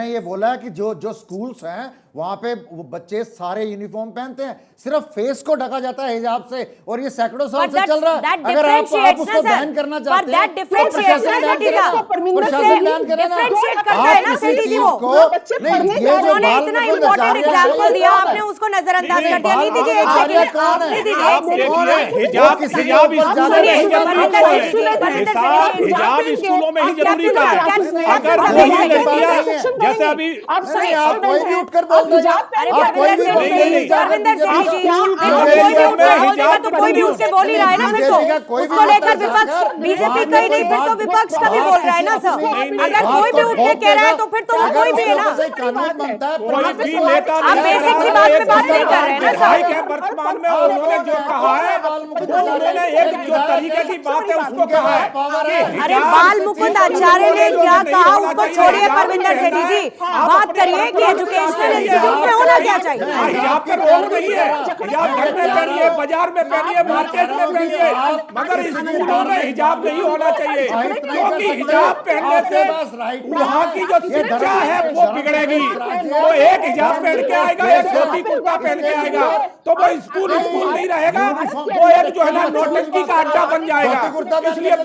ये बोला कि जो स्कूल्स हैं वहां पे वो बच्चे सारे यूनिफॉर्म पहनते हैं, सिर्फ फेस को ढका जाता है हिजाब से, और ये सैकड़ों साल से चल रहा है। अगर आप उसको बैन करना चाहते हैं तो प्रशासन बैन करेगा, प्रशासन बैन करेगा। आप किसी चीज को नहीं, ये जो बाल
इतना इम्पोर्टेंट एग्जांपल दिया आपने, उसको नजरअंदाज कर दिया। नीति जी, एक सेकंड, आपने दी
हिजाब स्कूलों में ही जरूरी का है। अगर जैसे अभी
आप कोई भी उठकर बोल रहे हैं, आप कोई भी
तो कोई भी उठ के बोल ही रहा है ना, फिर तो उसको लेकर विपक्ष, बीजेपी का ही नहीं, फिर तो विपक्ष का भी बोल रहा है ना सर। अगर कोई भी उठ के कह रहा है तो फिर तो वो कोई भी है ना। आप बेसिक सी बात पे बात नहीं कर रहे हैं ना सर।
वर्तमान में उन्होंने जो कहा है, उन्होंने एक जो तरीके की बात है उसको कहा है।
अरे बाल मुकुंद आचार्य ने क्या कहा उसको छोड़िए परविंदर सेठी जी, बात करिए कि एजुकेशनल इंस्टीट्यूट में होना क्या चाहिए।
हिजाब का रोल नहीं है, हिजाब घर में पहनिए, बाजार में पहनिए, मार्केट में पहनिए, मगर स्कूलों में हिजाब नहीं होना चाहिए, क्योंकि हिजाब पहनने से वहाँ की जो शिक्षा है वो बिगड़ेगी। वो एक हिजाब पहन के आएगा, एक धोती कुर्ता पहन के आएगा, तो वो स्कूल नहीं रहेगा, वो एक जो है ना नौटंकी का अड्डा बन जाएगा। इसलिए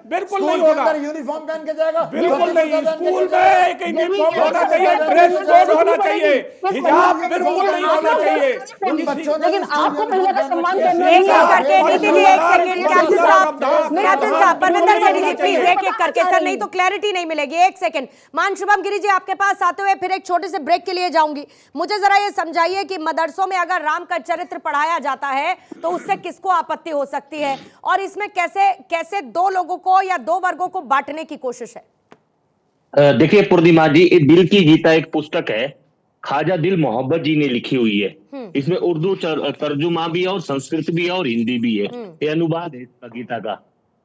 बिल्कुल नहीं होगा,
यूनिफॉर्म पहन के जाएगा,
बिल्कुल नहीं। स्कूल में एक यूनिफॉर्म होना चाहिए, ड्रेस कोड होना चाहिए, हिजाब बिल्कुल नहीं होना चाहिए।
लेकिन आपको महिला का सम्मान करना
एक एक करके नीति जी, एक सेकंड, कैप्टन साहब, परविंदर सेठी जी प्लीज एक एक करके सर, नहीं तो क्लैरिटी नहीं मिलेगी। एक सेकंड, मान शुभम गिरी जी आपके पास आते हुए फिर एक छोटे से ब्रेक के लिए जाऊंगी। मुझे जरा ये समझाइए कि मदरसों में अगर राम का चरित्र पढ़ाया जाता है तो उससे किसको आपत्ति हो सकती है, और इसमें कैसे दो लोगों को या दो वर्गों को बांटने की कोशिश है?
देखिए पूर्णिमा जी, दिल की गीता एक पुस्तक है, ख्वाजा दिल मोहब्बत जी ने लिखी हुई है। इसमें उर्दू तर्जुमा भी है और संस्कृत भी है और हिंदी भी है। ये अनुवाद है गीता का।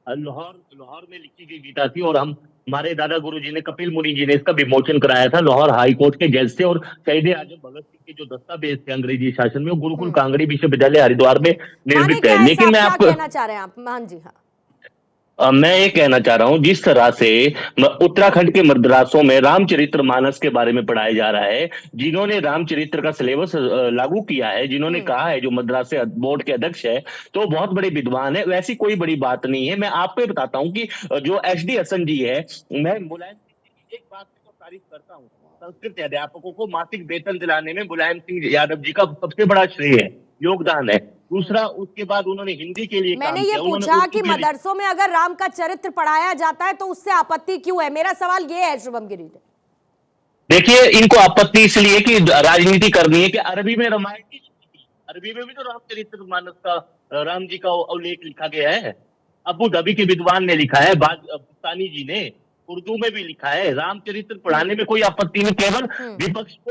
लाहौर में लिखी गई गीता थी, और हमारे दादा गुरु जी ने, कपिल मुनि जी ने इसका विमोचन कराया था लाहौर हाई कोर्ट के जज से। और शहीद आजम भगत सिंह के जो दस्तावेज थे अंग्रेजी शासन में, वो गुरुकुल कांगड़ी विश्वविद्यालय हरिद्वार में निर्मित है। लेकिन मैं आपको
कहना चाह रहे हैं आप? मान जी हाँ,
मैं ये कहना चाह रहा हूं, जिस तरह से उत्तराखंड के मद्रासों में रामचरित्र मानस के बारे में पढ़ाया जा रहा है, जिन्होंने रामचरित्र का सिलेबस लागू किया है, जिन्होंने कहा है, जो मद्रास बोर्ड के अध्यक्ष है, तो बहुत बड़े विद्वान है, वैसी कोई बड़ी बात नहीं है। मैं आपको बताता हूं कि जो HD हसन जी है, मैं मुलायम सिंह की एक बात की तो तारीफ करता हूँ, संस्कृत अध्यापकों को मासिक वेतन दिलाने में मुलायम सिंह यादव जी का सबसे बड़ा श्रेय है, योगदान है। दूसरा, उसके बाद उन्होंने हिंदी के लिए
मैंने ये पूछा कि मदरसों में अगर राम का चरित्र पढ़ाया जाता है तो उससे आपत्ति क्यों है? मेरा सवाल ये है शुभम गिरी।
देखिए, इनको आपत्ति इसलिए कि राजनीति करनी है कि अरबी में रामायण की, अरबी में भी तो रामचरित्र मानस का, राम जी का उल्लेख लिखा गया है। अबू धाबी के विद्वान ने लिखा है, बुस्तानी जी ने, उर्दू में भी लिखा है। रामचरित्र पढ़ाने में कोई आपत्ति नहीं, केवल विपक्ष को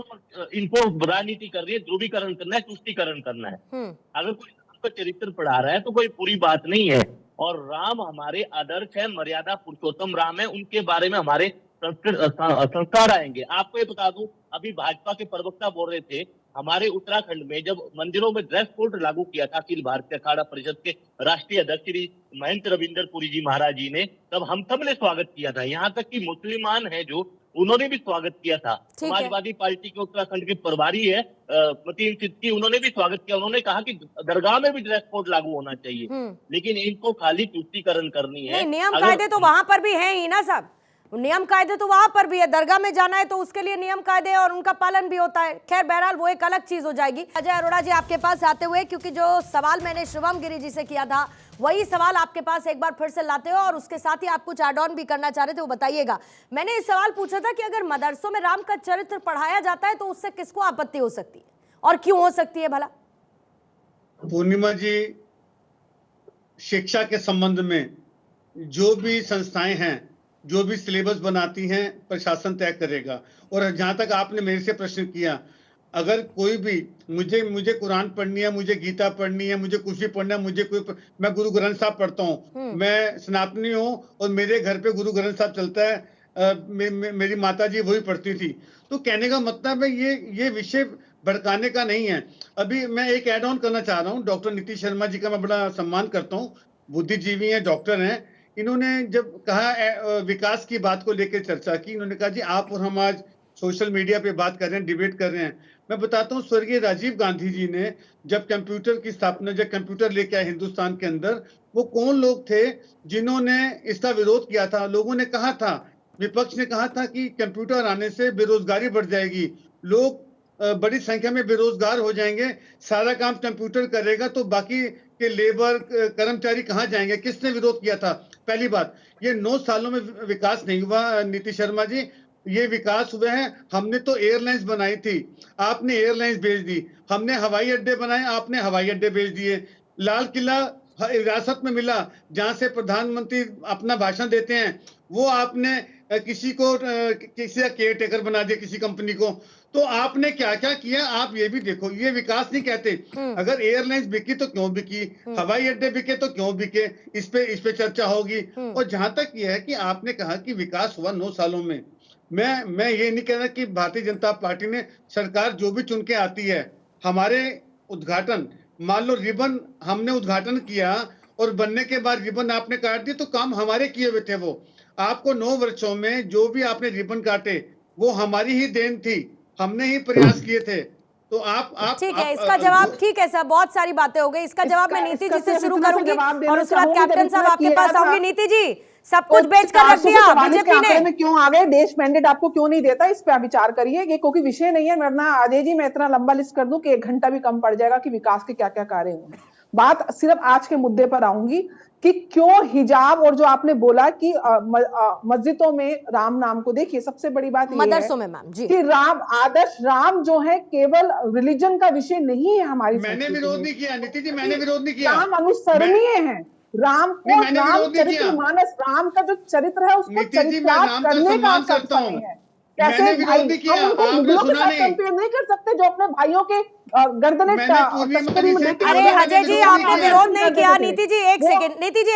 इनको राजनीति कर रही है, ध्रुवीकरण करना है, तुष्टीकरण करना है। अगर कोई राम का चरित्र पढ़ा रहा है तो कोई बुरी बात नहीं है। और राम हमारे आदर्श है, मर्यादा पुरुषोत्तम राम है, उनके बारे में हमारे संस्कार आएंगे। आपको ये बता दूं, अभी भाजपा के प्रवक्ता बोल रहे थे, हमारे उत्तराखंड में जब मंदिरों में ड्रेस कोड लागू किया था अखिल भारतीय अखाड़ा परिषद के राष्ट्रीय अध्यक्ष श्री महंत रविंदर पुरी जी महाराज जी ने, तब हम सब ने स्वागत किया था। यहाँ तक कि मुसलमान है जो, उन्होंने भी स्वागत किया था। समाजवादी पार्टी के उत्तराखंड के प्रभारी है मतीन सिद्दीकी, उन्होंने भी स्वागत किया। उन्होंने कहा कि दरगाह में भी ड्रेस कोड लागू होना चाहिए, लेकिन इनको खाली तुष्टीकरण करनी है।
नियम कायदे तो वहां पर भी है ही ना साहब, नियम कायदे तो वहां पर भी है। दरगाह में जाना है तो उसके लिए नियम कायदे और उनका पालन भी होता है। खैर बहरहाल वो एक अलग चीज हो जाएगी। अजय अरोड़ा जी आपके पास आते हुए, क्योंकि जो सवाल मैंने शुभम गिरी जी से किया था वही सवाल आपके पास एक बार फिर से लाते हो, और उसके साथ ही आप कुछ ऐड ऑन भी करना चाह रहे थे, वो बताइएगा। मैंने ये सवाल पूछा था कि अगर मदरसों में राम का चरित्र पढ़ाया जाता है तो उससे किसको आपत्ति हो सकती है और क्यों हो सकती है भला?
पूर्णिमा जी, शिक्षा के संबंध में जो भी संस्थाएं हैं, जो भी सिलेबस बनाती हैं, प्रशासन तय करेगा। और जहां तक आपने मेरे से प्रश्न किया, अगर कोई भी मुझे कुरान पढ़नी है, मुझे गीता पढ़नी है, मुझे कुछ भी पढ़ना है, मैं गुरु ग्रंथ साहब पढ़ता हूँ, मैं सनातनी हूँ और मेरे घर पे गुरु ग्रंथ साहब चलता है, मेरी माता जी वही पढ़ती थी। तो कहने का मतलब है ये विषय भड़काने का नहीं है। अभी मैं एक ऐड ऑन करना चाह रहा हूँ, डॉक्टर नीतीश शर्मा जी का मैं बड़ा सम्मान करता हूँ, बुद्धिजीवी हैं, डॉक्टर हैं। इन्होंने जब कहा विकास की बात को लेकर चर्चा की, इन्होंने कहा जी आप और हम आज सोशल मीडिया पे बात कर रहे हैं, डिबेट कर रहे हैं। मैं बताता हूँ, स्वर्गीय राजीव गांधी जी ने जब कंप्यूटर की स्थापना, जब कंप्यूटर लेके आए हिंदुस्तान के अंदर, वो कौन लोग थे जिन्होंने इसका विरोध किया था? लोगों ने कहा था, विपक्ष ने कहा था कि कंप्यूटर आने से बेरोजगारी बढ़ जाएगी, लोग बड़ी संख्या में बेरोजगार हो जाएंगे, सारा काम कंप्यूटर करेगा तो बाकी के लेबर कर्मचारी कहाँ जाएंगे? किसने विरोध किया था? पहली बात, ये 9 सालों में विकास नहीं हुआ नीतीश शर्मा जी, ये विकास हुए हैं। हमने तो एयरलाइंस बनाई थी, आपने एयरलाइंस भेज दी। हमने हवाई अड्डे बनाए, आपने हवाई अड्डे भेज दिए। लाल किला विरासत में मिला, जहां से प्रधानमंत्री अपना भाषण देते हैं, वो आपने किसी का केयर टेकर बना दिया, किसी कंपनी को। तो आपने क्या क्या किया, आप ये भी देखो। ये विकास नहीं कहते। अगर एयरलाइंस बिकी तो क्यों बिकी, हवाई अड्डे बिके तो क्यों बिके, इस पे चर्चा होगी। और जहां तक ये है कि आपने कहा कि विकास हुआ 9 सालों में, मैं ये नहीं कह रहा कि भारतीय जनता पार्टी ने, सरकार जो भी चुन के आती है, हमारे उद्घाटन, मान लो रिबन हमने उद्घाटन किया और बनने के बाद रिबन आपने काट दी, तो काम हमारे किए हुए थे। वो आपको 9 वर्षों में जो भी आपने रिबन काटे वो हमारी ही देन थी, हमने ही प्रयास किए थे। तो आप
ठीक है, इसका जवाब ठीक है सर, बहुत सारी बातें हो गई। इसका जवाब मैं नीति जी से शुरू करूंगी और उसके बाद कैप्टन साहब आपके पास आऊंगी। नीति जी, सब कुछ बेच कर रख दिया बीजेपी ने,
में क्यों आ गए, देश मैंडेट आपको क्यों नहीं देता, इस पे आप विचार करिए। ये क्योंकि विषय नहीं है, वरना अजय जी मैं इतना लंबा लिस्ट कर दूं कि 1 घंटा भी कम पड़ जाएगा कि विकास के क्या क्या कार्य हुए। बात सिर्फ आज के मुद्दे पर आऊंगी कि क्यों हिजाब, और जो आपने बोला कि मस्जिदों में राम नाम को, देखिए सबसे बड़ी बात
मदरसों में मैम जी,
कि राम, आदर्श राम जो है केवल रिलीजन का विषय नहीं है हमारी।
मैंने विरोध नहीं किया नीति जी, मैंने विरोध नहीं किया।
राम अनुसरणीय है, राम को, राम चरित्र मानस, राम का जो चरित्र है उसको चरितार्थ करने का समय है। कैसे भाई, हम उनको मुगलों के साथ कंपेयर नहीं कर सकते जो अपने भाइयों के गर्दनें तस्करी में लेके।
अरे अजय जी आपने विरोध नहीं किया। नीति जी एक सेकंड, नीति जी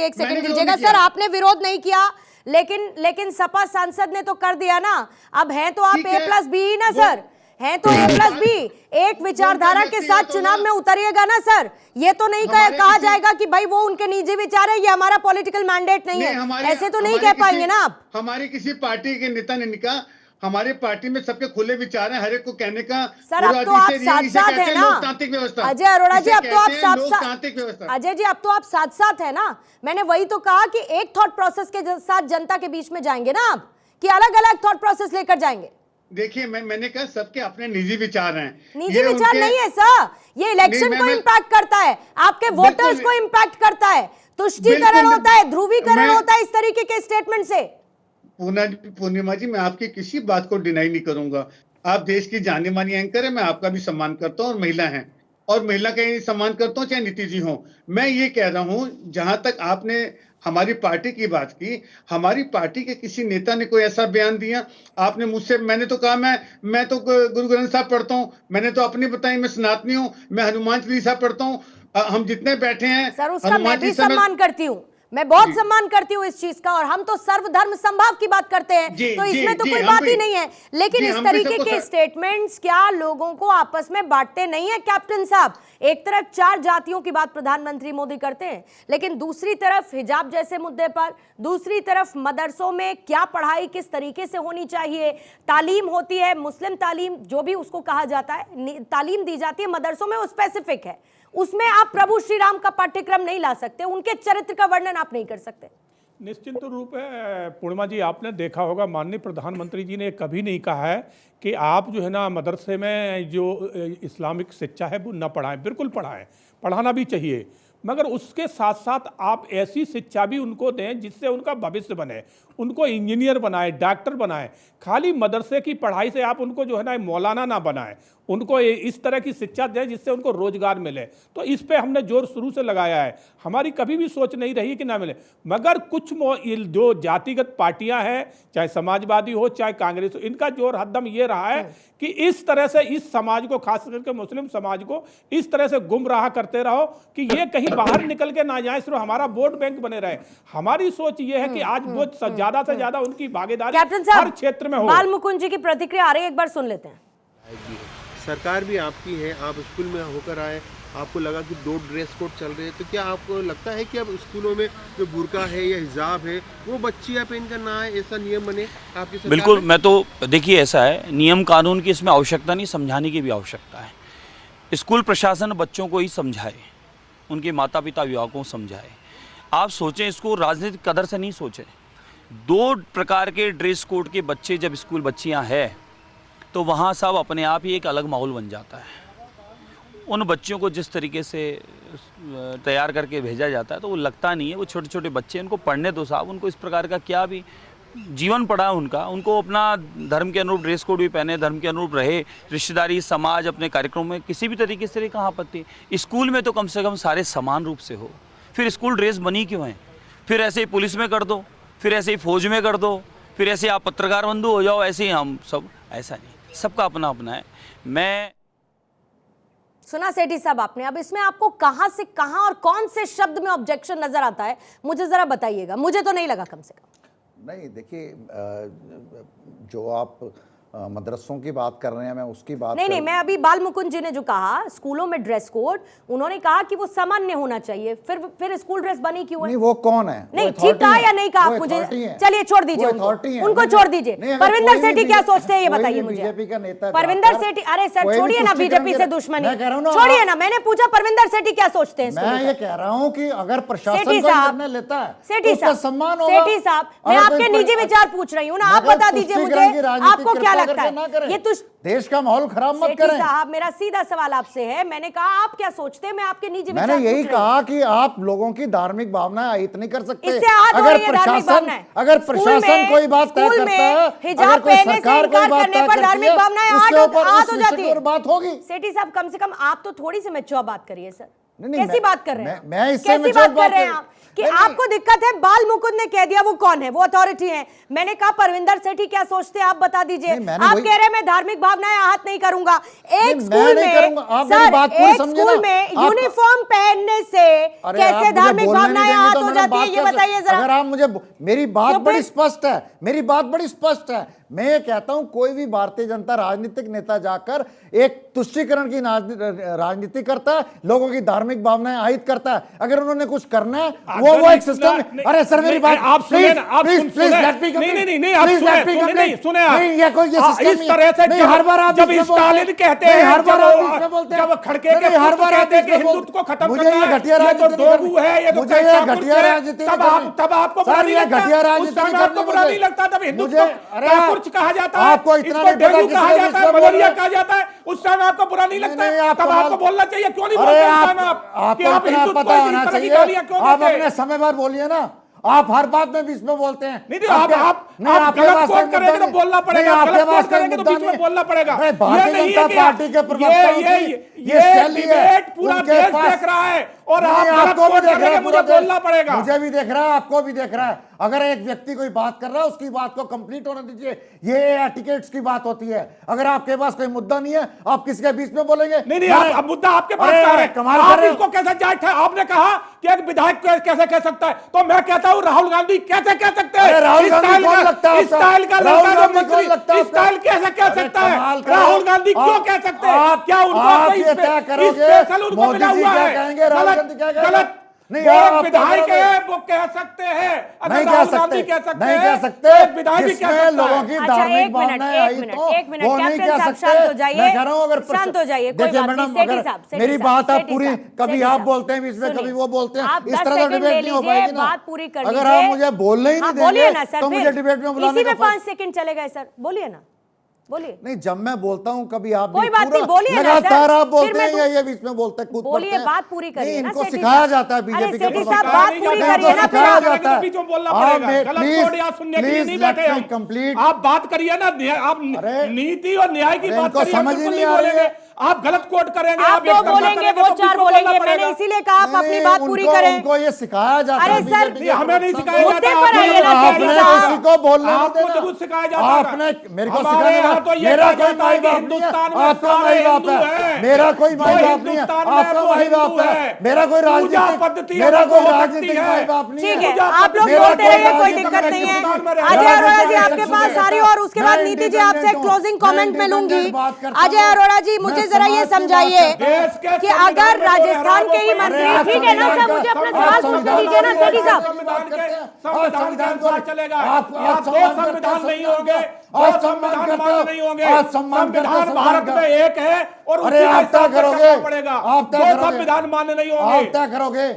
एक सेकंड दीजिएगा सर, आपने विरोध नहीं किया, लेकिन सपा सांसद ने तो कर दिया ना। अब है तो आप A+B ही ना सर, हैं तो A+B। एक विचारधारा के साथ चुनाव में उतरिएगा ना सर। ये तो नहीं कहा जाएगा कि भाई वो उनके निजी विचार है, ये हमारा पॉलिटिकल मैंडेट नहीं है, ऐसे तो नहीं कह पाएंगे ना आप।
हमारी किसी पार्टी के नेता ने कहा, हमारे पार्टी में सबके खुले विचार हैं, हर एक को कहने का।
सर अब तो आप साथ साथ है ना अजय अरोड़ा जी, अब तो आप साथ, अजय जी अब तो आप साथ साथ है ना। मैंने वही तो कहा कि एक थॉट प्रोसेस के साथ जनता के बीच में जाएंगे ना आप, कि अलग अलग थॉट प्रोसेस लेकर जाएंगे।
देखिए मैंने कहा सबके अपने निजी विचार हैं।
निजी विचार नहीं है सर, ये इलेक्शन को इम्पैक्ट करता है, आपके वोटर्स को इम्पैक्ट करता है, तुष्टीकरण होता है, ध्रुवीकरण होता है इस तरीके के स्टेटमेंट से।
पूर्णिमा जी, मैं आपकी किसी बात को डिनाई नहीं करूंगा। आप देश की जानी मानी एंकर है, मैं आपका भी सम्मान करता हूं, और महिला हैं, और महिला का ही सम्मान करता हूं चाहे नीति जी हो। मैं ये कह रहा हूं, जहां तक आपने हमारी पार्टी की बात की, हमारी पार्टी के किसी नेता ने कोई ऐसा बयान दिया? आपने मुझसे, मैंने तो कहा मैं तो गुरु ग्रंथ साहब पढ़ता हूँ, मैंने तो अपनी बताई, मैं सनातनी हूँ, मैं हनुमान चालीसा पढ़ता हूँ। हम जितने बैठे हैं
सर उसका मैं भी सम्मान करती हूँ, मैं बहुत सम्मान करती हूँ इस चीज का, और हम तो सर्वधर्म संभाव की बात करते हैं, तो इसमें तो कोई बात ही नहीं है। लेकिन इस तरीके के स्टेटमेंट्स क्या लोगों को आपस में बांटते नहीं है कैप्टन साहब? एक तरफ 4 जातियों की बात प्रधानमंत्री मोदी करते हैं, लेकिन दूसरी तरफ हिजाब जैसे मुद्दे पर, दूसरी तरफ मदरसों में क्या पढ़ाई किस तरीके से होनी चाहिए, तालीम होती है, मुस्लिम तालीम जो भी उसको कहा जाता है, तालीम दी जाती है मदरसों में, वो स्पेसिफिक है, उसमें आप प्रभु श्री राम का पाठ्यक्रम नहीं ला सकते, उनके चरित्र का वर्णन आप नहीं कर सकते।
निश्चिंत रूप है पूर्णिमा जी, आपने देखा होगा माननीय प्रधानमंत्री जी ने कभी नहीं कहा है कि आप जो है ना मदरसे में जो इस्लामिक शिक्षा है वो न पढ़ाएं, बिल्कुल पढ़ाएं, पढ़ाना भी चाहिए। मगर उसके साथ साथ आप ऐसी शिक्षा भी उनको दें जिससे उनका भविष्य बने, उनको इंजीनियर बनाए, डॉक्टर बनाए। खाली मदरसे की पढ़ाई से आप उनको जो है ना मौलाना ना बनाएं, उनको इस तरह की शिक्षा दें जिससे उनको रोजगार मिले। तो इस पे हमने जोर शुरू से लगाया है। हमारी कभी भी सोच नहीं रही कि ना मिले, मगर कुछ जो जातिगत पार्टियां हैं, चाहे समाजवादी हो चाहे कांग्रेस हो, इनका जोर हरदम ये रहा है कि इस तरह से इस समाज को, खास करके मुस्लिम समाज को इस तरह से गुमराह करते रहो कि ये कहीं बाहर निकल के ना जाए, सिर्फ हमारा वोट बैंक बने रहे। हमारी सोच ये है कि आज वो ज्यादा से ज्यादा उनकी भागीदारी हर क्षेत्र में हो।
बाल मुकुंद जी की प्रतिक्रिया आ रही है, एक बार सुन लेते हैं।
सरकार भी आपकी है, आप स्कूल में होकर आए, आपको लगा कि 2 ड्रेस कोड चल रहे हैं, तो क्या आपको लगता है कि अब स्कूलों में जो बुर्का है या हिजाब है वो बच्चियां पहनकर ना आए, ऐसा नियम बने आपकी सरकार?
बिल्कुल, मैं तो देखिए ऐसा है, नियम कानून की इसमें आवश्यकता नहीं, समझाने की भी आवश्यकता है। स्कूल प्रशासन बच्चों को ही समझाए, उनके माता पिता अभिभावकों को समझाए। आप सोचें, इसको राजनीतिक कदर से नहीं सोचें। 2 प्रकार के ड्रेस कोड के बच्चे जब स्कूल बच्चियां हैं तो वहाँ सब अपने आप ही एक अलग माहौल बन जाता है। उन बच्चों को जिस तरीके से तैयार करके भेजा जाता है तो वो लगता नहीं है, वो छोटे छोटे बच्चे, उनको पढ़ने दो साहब, उनको इस प्रकार का क्या भी जीवन पड़ा है उनका, उनको अपना धर्म के अनुरूप ड्रेस कोड भी पहने, धर्म के अनुरूप रहे, रिश्तेदारी समाज अपने कार्यक्रम में किसी भी तरीके से कहाँ आपत्ति। स्कूल में तो कम से कम सारे समान रूप से हो। फिर स्कूल ड्रेस बनी क्यों है? फिर ऐसे ही पुलिस में कर दो, फिर ऐसे ही फौज में कर दो, फिर ऐसे आप पत्रकार बंधु हो जाओ, ऐसे ही हम सब, ऐसा नहीं, सबका अपना अपना है। मैं
सुना सेठी साहब आपने, अब इसमें आपको कहां से कहां और कौन से शब्द में ऑब्जेक्शन नजर आता है, मुझे जरा बताइएगा। मुझे तो नहीं लगा कम से कम।
नहीं, देखिए, जो आप मदरसों की बात कर रहे हैं, मैं उसकी बात
नहीं, मैं अभी बाल मुकुंद जी ने जो कहा स्कूलों में ड्रेस कोड, उन्होंने कहा कि वो सामान्य होना चाहिए, फिर स्कूल ड्रेस बनी क्यों है?
नहीं, वो कौन है?
नहीं, ठीक कहा या नहीं कहा आप मुझे? चलिए छोड़ दीजिए उनको छोड़ दीजिए। परविंदर सेठी क्या सोचते हैं ये बताइए मुझे।
बीजेपी का नेता
परविंदर सेठी, अरे सर छोड़िए ना बीजेपी से दुश्मनी, छोड़िए ना। मैंने पूछा परविंदर सेठी क्या सोचते हैं।
मैं ये कह रहा हूँ कि अगर प्रशासन कोई निर्णय लेता है
सेठी
तो उसका सम्मान होगा।
सेठी साहब, मैं आपके निजी विचार पूछ रही हूँ ना, आप बता दीजिए मुझे, आपको क्या लगता है?
देश का माहौल खराब मत करें।
साहब, मेरा सीधा सवाल आपसे है, मैंने कहा आप क्या सोचते हैं, मैं आपके निजी विचार
मैंने यही कहा कि आप लोगों की धार्मिक भावनाएं आहित नहीं कर सकते।
अगर
प्रशासन कोई बात तय करता है,
हिजाब पहनने से इनकार करने पर धार्मिक भावनाएं आहत हो जाती है,
बात होगी।
सेठी साहब, कम से कम आप तो थोड़ी सी मैच्योर बात करिए सर।
नहीं,
कैसी बात कर रहे हैं?
मैं इससे
कैसी बात कर रहे हैं आप कि आपको दिक्कत है? बाल मुकुंद ने कह दिया वो कौन है, वो अथॉरिटी है। मैंने कहा परविंदर सेठी क्या सोचते हैं आप बता दीजिए। आप कह रहे हैं मैं धार्मिक भावनाएं आहत नहीं करूंगा। एक स्कूल में यूनिफॉर्म पहनने से कैसे धार्मिक भावनाएं आहत हो जाती है, ये बताइए जरा।
अगर आप मुझे, मेरी बात बड़ी स्पष्ट है, मेरी बात बड़ी स्पष्ट है। मैं ये कहता हूं कोई भी भारतीय जनता राजनीतिक नेता जाकर एक तुष्टीकरण की राजनीति करता है, लोगों की धार्मिक भावनाएं आहित करता है। अगर उन्होंने कुछ करना है वो एक सिस्टम। अरे सर मेरी बात
आप सुनिए ना, आप
प्लीज लेट मी कंप्लीट।
नहीं आप सुने
नहीं, ये कोई ये सिस्टम
इस तरह से
नहीं। हर बार आप
जब स्टालिन कहते हैं,
हर बार आप इसमें बोलते हैं,
जब खड़के के
हर बार आप
कहते हैं कि हिंदुत्व को खत्म
मुझे
करना
ये
है,
घटिया
ये तो
राजनीति
दोगू है, ये तो
मुझे ये घटिया राजनीति
तब आपको बुरा नहीं लगता,
घटिया राजनीति
आपको बुरा नहीं लगता, तब हिंदुत्व को कहा जाता है,
आपको इतना
इसको डेंगू कहा जाता है, मलेरिया कहा जाता है, उस टाइम आपको बुरा नहीं लगता है, तब आपको बोलना चाहिए। क्यों नहीं बोलते
आपको इतना पता होना चाहिए। आप अपने समय पर बोलिए ना, आप हर बात में बीच में बोलते हैं।
नहीं, आप गलत कोट करेंगे तो बोलना पड़ेगा, गलत कोट करेंगे तो बीच में बोलना पड़ेगा।
भारतीय जनता पार्टी के प्रवक्ता
ये डिबेट पूरा देश देख रहा है और आपको भी देख रहा है, मुझे बोलना पड़ेगा।
मुझे भी देख रहा है, आपको भी देख रहा है। अगर एक व्यक्ति कोई बात कर रहा है उसकी बात को कंप्लीट होने दीजिए। ये टिकट्स की बात होती है। अगर आपके पास कोई मुद्दा नहीं है, आप किसी के बीच में बोलेंगे?
नहीं, अब मुद्दा आपके पास है,
कमाल
आप इसको कैसे जायज है? आपने कहा कि एक विधायक कैसे कह सकता है, तो मैं कहता हूं राहुल गांधी कैसे कह सकते हैं?
राहुल गांधी कौन लगता है?
स्टाइल का लड़का जो मंत्री, स्टाइल कैसे कह सकता है? राहुल गांधी क्यों कह सकते हैं? क्या उनको स्पेशल उनको मिला हुआ है? गलत नहीं, वो विधायक है, वो कह सकते हैं।
नहीं कह सकते, नहीं कह सकते। जिसमें लोगों की धार्मिक भावनाएं आई तो वो नहीं कह सकते। मैं कह रहा हूं अगर देखिए मैडम, अगर मेरी बात आप पूरी, कभी आप बोलते हैं बीच में, कभी वो बोलते हैं, इस तरह तो डिबेट नहीं हो पाएगी ना। अगर आप मुझे बोलने ही नहीं देंगे तो मुझे डिबेट में बुलाने का
5 सेकंड चलेगा सर, बोलिए ना। बोलिए।
नहीं, जब मैं बोलता हूँ कभी आप
कोई
भी
बात नहीं,
पूरा
बोलिए ना
लगातार
सर,
आप
फिर
बोलते
मैं
हैं या ये बीच में बोलते हैं, कूद
बोलिए,
पड़ते हैं।
बात पूरी करिए
नहीं,
ना
इनको
सेठी
सिखाया
साहब।
जाता है
अरे
बीजेपी के
सेठी
प्रवक्ता।
साहब, बात पूरी करिए ना फिर आप।
करेंगे तो बीचों में बोलना पड़ेगा। गलत कोड यहाँ सुनने के लिए नहीं बैठे हम।
कंप्लीट
आप बात करिए ना, आप नीति और न्याय की बात
इनको
करिए, हम
समझ ही
बिल्कुल
नहीं
नहीं
आ रही
बोलेंगे।
है।
आप गलत कोड करेंगे,
आप
एक
दो
तरफा
बोलेंगे,
करेंगे
वो
तो
चार
बीचों
बोलेंगे,
बोलना
मैंने
पड़ेगा।
इसीलिए कहा आप अपनी
नहीं,
बात पूरी करें।
उनको ये सिखाया जाता
अरे
है
सर,
बीजेपी
ये
के
हमें नहीं
प्रवक्ता
सिखाया
को।
मुद्दे
जाता,
पर आइए ना
आपने
सेठी साहब।
किसी को बोलने नहीं
आपको
देना।
जरूर सिखाया जाता है।
आपने मेरे को
हमारे
सिखाने
यहाँ
वाला
तो ये
मेरा
कहा
कोई
जाता
माई
है कि
बाप नहीं है,
हिंदुस्तान में
आपका
सारे
माई बाप
हिंदू
है,
हैं।
मेरा कोई
जो
माई बाप नहीं है,
हिंदुस्तान में
आपका
वो
माई बाप
हिंदू
है,
है।
मेरा कोई
पूजा
राजनीतिक
पद्धति
मेरा
अलग
कोई
हो सकती
राजनीतिक
है।
माई बाप नहीं है।
ठीक है,
पूजा
आप लोग
मेरा
बोलते
कोई
रहिए, कोई
राजनीतिक
दिक्कत
मैं
नहीं है।
हिंदुस्तान में
अजय
रहता
अरोड़ा जी
हूं।
आपके पास आ रही हूँ और उसके
मैं
बाद नीति जी आपसे
independent हूं।
क्लोजिंग
मैं
कमेंट में लूंगी।
independent बात करता
अजय
हूं।
अरोड़ा जी, मुझे
मैं
जरा ये
समाज की बात
समझाइए
करता हूं।
देश के
कि
संविधान
अगर
में जो
राजस्थान के ही
अरे
मंत्री,
आप
ठीक है ना
संविधान
सर, मुझे
का-
अपना
आप
सवाल पूछने
संविधान
दीजिए ना
का-
सेठी साहब।
संविधान के
आप
संविधान के साथ चलेगा।
आप
यहाँ दो
सम्मान करते
संविधान
हो,
नहीं होंगे,
आप
दो
सम्मान
संविधान
करते
मान्य
हो,
नहीं होंगे।
आप सम्मान करते हो,
संविधान भारत में एक है और
अरे
उसी के
आप तय
हिसाब से
करोगे,
चलना पड़ेगा।
आप तय
दो
करोगे।
संविधान मान्य नहीं
आप
होंगे।
तय करोगे,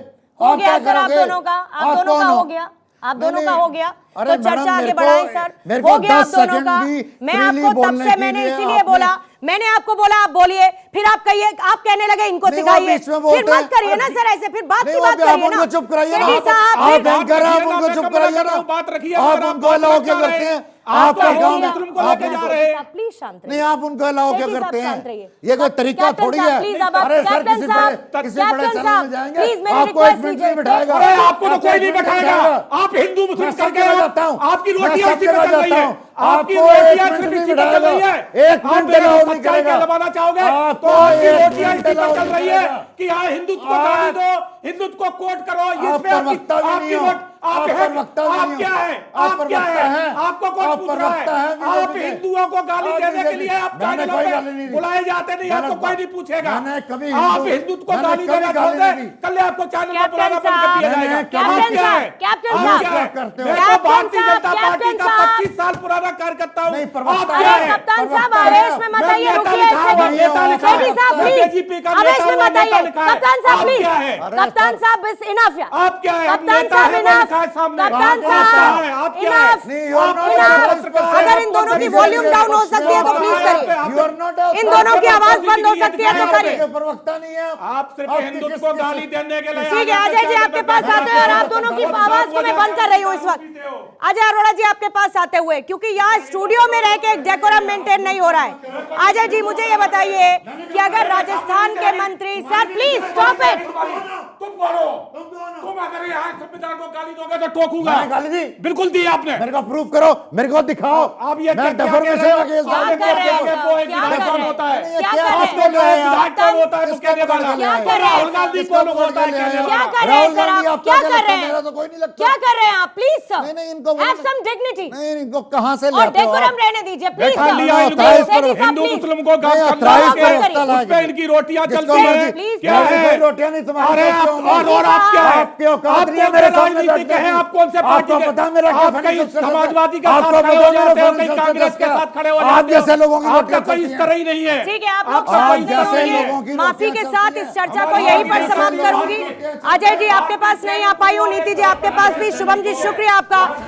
हो
आप
गया
तय
सर, आप
करोगे।
दोनों का, आप
आप
दोनों
कौन
का
हो?
हो गया, आप दोनों
नहीं,
का
नहीं।
हो गया।
अरे
तो
मैडम,
चर्चा आगे
मेरे को-
बढ़ाएं सर,
मेरे
हो
को
गया आप
10
दोनों का।
सेकंड भी
मैं
freely
आपको तब
बोलने
से
के
मैंने
लिए
इसीलिए
आपने-
बोला, मैंने आपको बोला आप बोलिए, फिर आप कहिए, आप कहने लगे इनको
नहीं, वो
सिखाइए,
बीच में
फिर
बोलते
मत
हैं।
करिए ना सर ऐसे, फिर बात
नहीं,
की
वो
बात
आप
करिए ना।
उनको चुप कराइए ना।
सेठी साहब,
आप
फिर-
एंकर हैं, आप
रखिए
उनको
ना,
चुप
मैं
कराइए
कह रहा
ना।
हूं, बात रखिए,
आप
अगर आप
उनको
बात
अलाउ
रख
क्या
जा रहे
करते
हैं,
हैं?
आप
आप
तो
गाँव
हिंदू
में
मुस्लिम को लेके जा रहे हैं।
प्लीज शांत रहिए।
नहीं, आप उनको अलाउ क्या
सेठी साहब,
करते
शांत
हैं?
रहिए।
ये कोई तरीका
कैप्टन
थोड़ी
साहब,
है।
प्लीज अब
अरे सर,
कैप्टन
किसी
साहब,
बड़े
कैप्टन
चैनल
साहब,
में जाएंगे,
प्लीज मेरी
आपको
रिक्वेस्ट
एक मिनट
लीजिए।
में बिठाएगा।
अरे आपको तो
आपको
कोई
एक
नहीं
मिनट में
बैठाएगा।
बिठाएगा।
आप हिंदू मुस्लिम
मैं
करके
सबके
आप-
जाता हूं।
आपकी
मैं
रोटियां
सबके
इसी पे चल
जाता
रही है।
हूं।
आपकी
आपको एक
रोटियां
मिनट
सिर्फ
नहीं
इसी पे चल
बिठाएगा।
रही है।
एक
आप
मिनट
मेरे
अलाउ
को
नहीं
सच्चाई
करेगा।
क्या दबाना चाहोगे?
आपको
तो आपकी
एक
रोटियां
मिनट
इसी पे
अलाउ
चल
नहीं
रही है
करेगा।
कि यहाँ हिंदुत्व को गाली दो, हिंदुत्व को कोट करो।
आप
इसमें आपकी
प्रवक्ता भी
आपकी
नहीं हो।
वोट आप
आप
है,
प्रवक्ता भी
आप
नहीं
क्या
हो।
है?
आप
आप क्या
प्रवक्ता
है?
हैं।
आपको कौन
आप
पूछ रहा
प्रवक्ता हैं
है? आप
बीजेपी के।
हिंदुओं को गाली
आप
देने के
बीजेपी
लिए आप
मैंने
चैनलों
कोई
पे
गाली नहीं दी।
बुलाए जाते नहीं, आपको
गलत
कोई
बात।
नहीं पूछेगा।
मैंने कभी
आप
हिंदू-
हिंदुत्व को
मैंने
गाली
कभी
देना
गाली
छोड़ दे,
नहीं दी।
कल आपको चैनल पर बुलाना
कैप्टन
बंद कर दिया
साहब,
जाएगा।
कैप्टन
आप क्या
साहब,
है?
कैप्टन
आप
साहब,
क्या है?
करते हो?
मैं तो
कैप्टन
भारतीय
साहब,
जनता पार्टी
कैप्टन
का
साहब।
25 साल पुराना कार्यकर्ता हूँ।
नहीं,
आप
प्रवक्ता
क्या
अरे
है?
कप्तान साहब,
प्रवक्ता
आवेश
है।
में मत
मैं
आइए,
नेता
रुकिए एक
लिखा हुआ,
सेकंड।
नेता लिखा है।
सेठी साहब,
मैं
प्लीज
बीजेपी का
आवेश
नेता
में
हुआ,
मत
नेता
आइए।
लिखा है।
कप्तान साहब,
आप
प्लीज
क्या है?
कप्तान साहब, बस इनफ या
आप क्या है?
कप्तान
नेता
साहब,
है,
इनफ।
लिखा है सामने।
कप्तान
आप क्या
साहब,
है? आप क्या है?
इनफ।
नहीं, you are not a
enough.
spokesperson.
अगर इन दोनों की वॉल्यूम डाउन हो सकती है तो प्लीज करिए।
You are not a-
इन दोनों की आवाज बंद हो सकती है तो
आप
करिए।
के प्रवक्ता नहीं है
आप सिर्फ
आपके
हिंदुत्व
किस-
को
किस-
गाली देने के लिए
ठीक है, अजय जी आपके पास आते हैं और आप दोनों की आवाज को मैं बंद कर रही हूँ इस वक्त। अजय अरोड़ा जी आपके पास आते हुए, क्योंकि यहाँ स्टूडियो में रह के एक डेकोरम मेंटेन नहीं हो रहा है। अजय जी मुझे ये बताइए कि अगर राजस्थान के मंत्री, सर प्लीज स्टॉप इट।
तुम बोलो, तुम अगर यहाँ संविधान को गाली दोगे तो ठोकूंगा।
मैंने गाली दी?
बिल्कुल दी आपने।
मेरे को प्रूफ करो, मेरे को दिखाओ।
आप ये
मैं
क्या
डेफर में
कह
से
रहे हो?
आगे
क्या कर रहे हो सर?
वो एक
क्या कर
विधायक
रहे हैं?
होता है।
क्या
क्या
कर
आप
रहे
बोल रहे
हैं?
हैं?
विधायक कौन होता है?
किसका
कहने वाला।
क्या कर रहे हैं?
राहुल गांधी कौन होता है? कहने
क्या
वाला।
कर रहे हैं
राहुल
सर
गांधी
आप?
आपको
क्या
क्या
कर
लगता
रहे
है?
हैं?
मेरा तो कोई नहीं लगता।
क्या कर रहे हैं आप? प्लीज सर,
नहीं, नहीं, इनको
हैव
बोलना-
सम डिग्निटी
नहीं, इनको कहाँ से
और
लाते हो
डेकोरम
आप?
रहने दीजिए प्लीज
बैठा
सर।
लिया इनको,
अट्ठाईस
सेठी साहब,
हिंदू
प्लीज।
मुस्लिम को
नहीं,
गाली
अट्ठाईस
बात
प्रवक्ता
करिए।
लाए
उस पे इनकी रोटियां
जिसको
चलती
मर्जी-
हैं।
प्लीज
क्या
मेरी
है?
कोई रोटियां नहीं तुम्हारी
अरे आप
रोटियों में।
और आप क्या है?
आपकी औकात
आप
नहीं है
कौन
मेरे
से
सामने
राजनीतिक
बैठने
हैं?
की।
आप कौन से पार्टी
आपको
के?
पता है मेरा क्या
आप कहीं
फाइनेंशियल स्टेटस है?
समाजवादी के
आपको
साथ खड़े
पता
हो
है मेरा
जाते हो, कहीं
फाइनेंशियल
कांग्रेस
स्टेटस
के
क्या?
साथ खड़े हो
आप
जाते हो।
जैसे लोगों की
आपका
रोटियां
कोई
चलती
इस
हैं।
तरह ही नहीं है।
ठीक है, आप लोग
आपका
शांत
कोई
नहीं
जैसे
होंगे।
लोगों की
माफी
रोटियां
के
चलती
साथ
हैं।
इस चर्चा को यहीं पर समाप्त करूंगी। अजय जी आपके पास नहीं आ पाई हूँ, नीति जी आपके पास भी। शुभम जी शुक्रिया आपका।